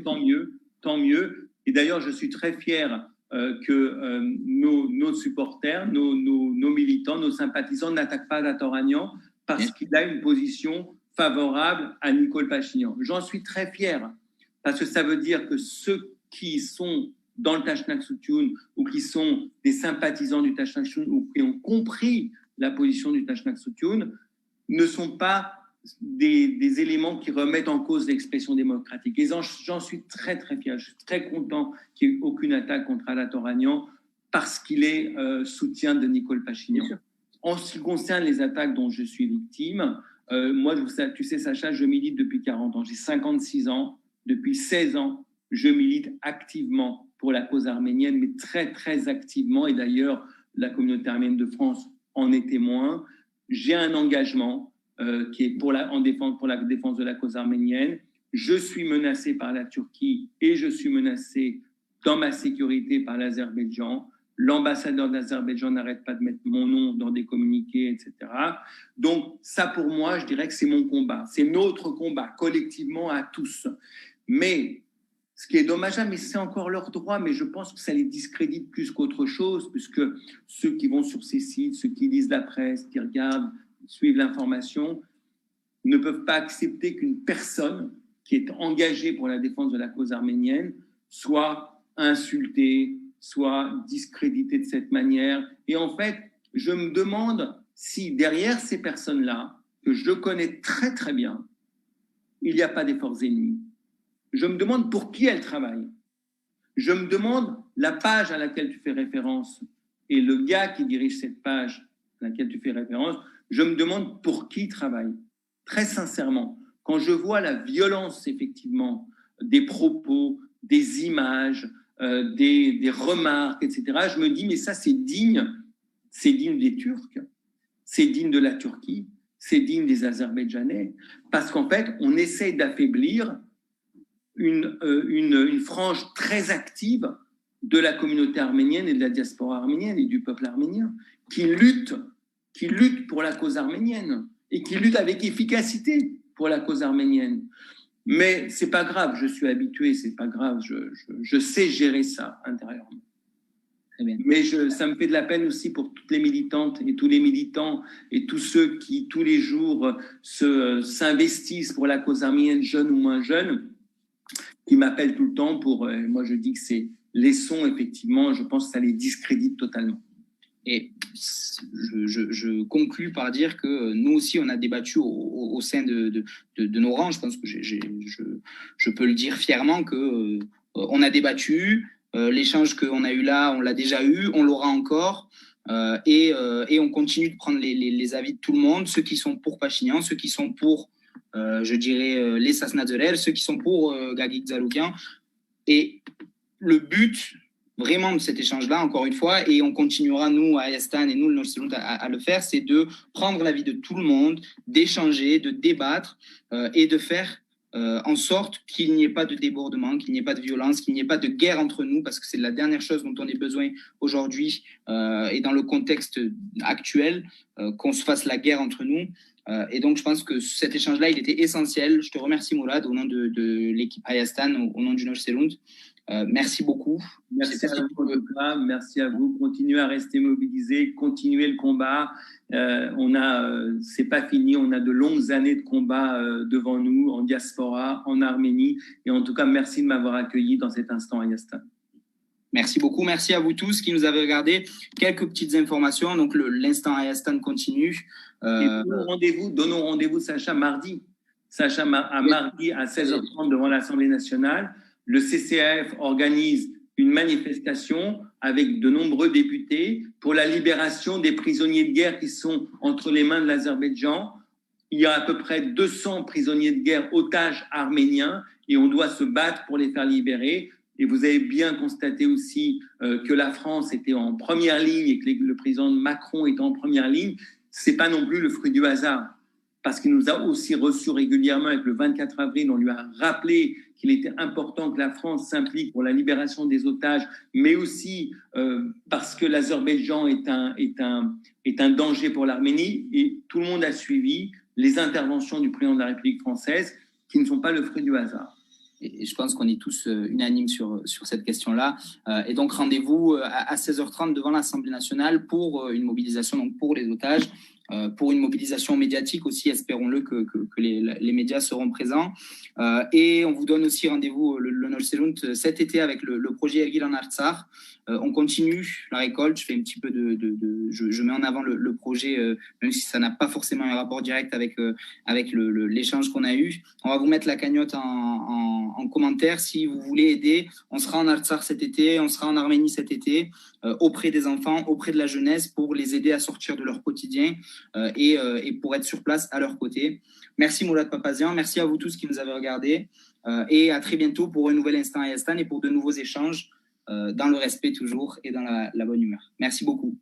Tant mieux. Et d'ailleurs, je suis très fier que nos supporters, nos militants, nos sympathisants n'attaquent pas Aratoranian parce qu'il a une position favorable à Nicole Pachinian. J'en suis très fier parce que ça veut dire que ceux qui sont dans le Tashnak Suchun ou qui sont des sympathisants du Tashnak Suchun ou qui ont compris la position du Tashnak Suchun ne sont pas des éléments qui remettent en cause l'expression démocratique. Et j'en suis très, très fier. Je suis très content qu'il n'y ait aucune attaque contre Aratoranian parce qu'il est soutien de Nicole Pachinian. En ce qui concerne les attaques dont je suis victime, moi, tu sais, Sacha, je milite depuis 40 ans. J'ai 56 ans. Depuis 16 ans, je milite activement pour la cause arménienne, mais très, très activement. Et d'ailleurs, la communauté arménienne de France en est témoin. J'ai un engagement qui est pour la défense de la cause arménienne. Je suis menacé par la Turquie et je suis menacé dans ma sécurité par l'Azerbaïdjan. L'ambassadeur d'Azerbaïdjan n'arrête pas de mettre mon nom dans des communiqués, etc. Donc ça, pour moi, je dirais que c'est mon combat. C'est notre combat, collectivement, à tous. Mais ce qui est dommageable, mais c'est encore leur droit, mais je pense que ça les discrédite plus qu'autre chose, puisque ceux qui vont sur ces sites, ceux qui lisent la presse, qui regardent, suivent l'information, ne peuvent pas accepter qu'une personne qui est engagée pour la défense de la cause arménienne soit insultée, soit discréditée de cette manière. Et en fait, je me demande si derrière ces personnes-là, que je connais très très bien, il n'y a pas des forces ennemies. Je me demande pour qui elles travaillent. Je me demande la page à laquelle tu fais référence et le gars qui dirige cette page à laquelle tu fais référence, je me demande pour qui ils travaillent. Très sincèrement, quand je vois la violence, effectivement, des propos, des images, des remarques, etc., je me dis, mais ça, c'est digne des Turcs, c'est digne de la Turquie, c'est digne des Azerbaïdjanais, parce qu'en fait, on essaye d'affaiblir une frange très active de la communauté arménienne et de la diaspora arménienne et du peuple arménien, qui lutte pour la cause arménienne et qui lutte avec efficacité pour la cause arménienne. Mais c'est pas grave, je suis habitué, c'est pas grave, je sais gérer ça intérieurement. Mais ça me fait de la peine aussi pour toutes les militantes et tous les militants et tous ceux qui, tous les jours, s'investissent pour la cause arménienne, jeunes ou moins jeunes, qui m'appellent tout le temps pour... moi, je dis que c'est les sons, effectivement, je pense que ça les discrédite totalement. Et je conclus par dire que nous aussi, on a débattu au sein de nos rangs. Je pense que je peux le dire fièrement que on a débattu. L'échange qu'on a eu là, on l'a déjà eu, on l'aura encore. Et on continue de prendre les avis de tout le monde, ceux qui sont pour Pachinian, ceux qui sont pour, je dirais, les Sasnadzerer, ceux qui sont pour Gagik Zaloukian. Et le but vraiment de cet échange-là, encore une fois, et on continuera, nous, à Ayastan et nous, le Nord à le faire, c'est de prendre l'avis de tout le monde, d'échanger, de débattre et de faire en sorte qu'il n'y ait pas de débordement, qu'il n'y ait pas de violence, qu'il n'y ait pas de guerre entre nous, parce que c'est la dernière chose dont on ait besoin aujourd'hui et dans le contexte actuel, qu'on se fasse la guerre entre nous. Et donc, je pense que cet échange-là, il était essentiel. Je te remercie, Mourad, au nom de l'équipe Ayastan, au nom du Nord Selund. Merci beaucoup. Merci à vous, merci à vous. Continuez à rester mobilisés, continuez le combat. C'est pas fini, on a de longues années de combat devant nous, en diaspora, en Arménie. Et en tout cas, merci de m'avoir accueilli dans cet instant à Ayastan. Merci beaucoup. Merci à vous tous qui nous avez regardé. Quelques petites informations. Donc, l'instant Ayastan continue. Et donnons rendez-vous, Sacha, mardi. Mardi à 16h30 devant l'Assemblée nationale. Le CCAF organise une manifestation avec de nombreux députés pour la libération des prisonniers de guerre qui sont entre les mains de l'Azerbaïdjan. Il y a à peu près 200 prisonniers de guerre, otages arméniens, et on doit se battre pour les faire libérer. Et vous avez bien constaté aussi que la France était en première ligne et que le président Macron est en première ligne. Ce n'est pas non plus le fruit du hasard, parce qu'il nous a aussi reçus régulièrement. Avec le 24 avril, on lui a rappelé qu'il était important que la France s'implique pour la libération des otages, mais aussi parce que l'Azerbaïdjan est un danger pour l'Arménie. Et tout le monde a suivi les interventions du président de la République française, qui ne sont pas le fruit du hasard. Et je pense qu'on est tous unanimes sur cette question-là. Et donc, rendez-vous à 16h30 devant l'Assemblée nationale pour une mobilisation donc pour les otages, pour une mobilisation médiatique aussi, espérons-le que les médias seront présents. Et on vous donne aussi rendez-vous le Nolselund cet été avec le projet Ergilan Artsar. On continue la récolte. Je fais un petit peu je mets en avant le projet, même si ça n'a pas forcément un rapport direct avec l'échange qu'on a eu. On va vous mettre la cagnotte en commentaire si vous voulez aider. On sera en Artsar cet été, on sera en Arménie cet été, auprès des enfants, auprès de la jeunesse, pour les aider à sortir de leur quotidien et pour être sur place à leur côté. Merci Mourad Papazian, merci à vous tous qui nous avez regardés et à très bientôt pour un nouvel Instant Hayastan et pour de nouveaux échanges dans le respect toujours et dans la bonne humeur. Merci beaucoup.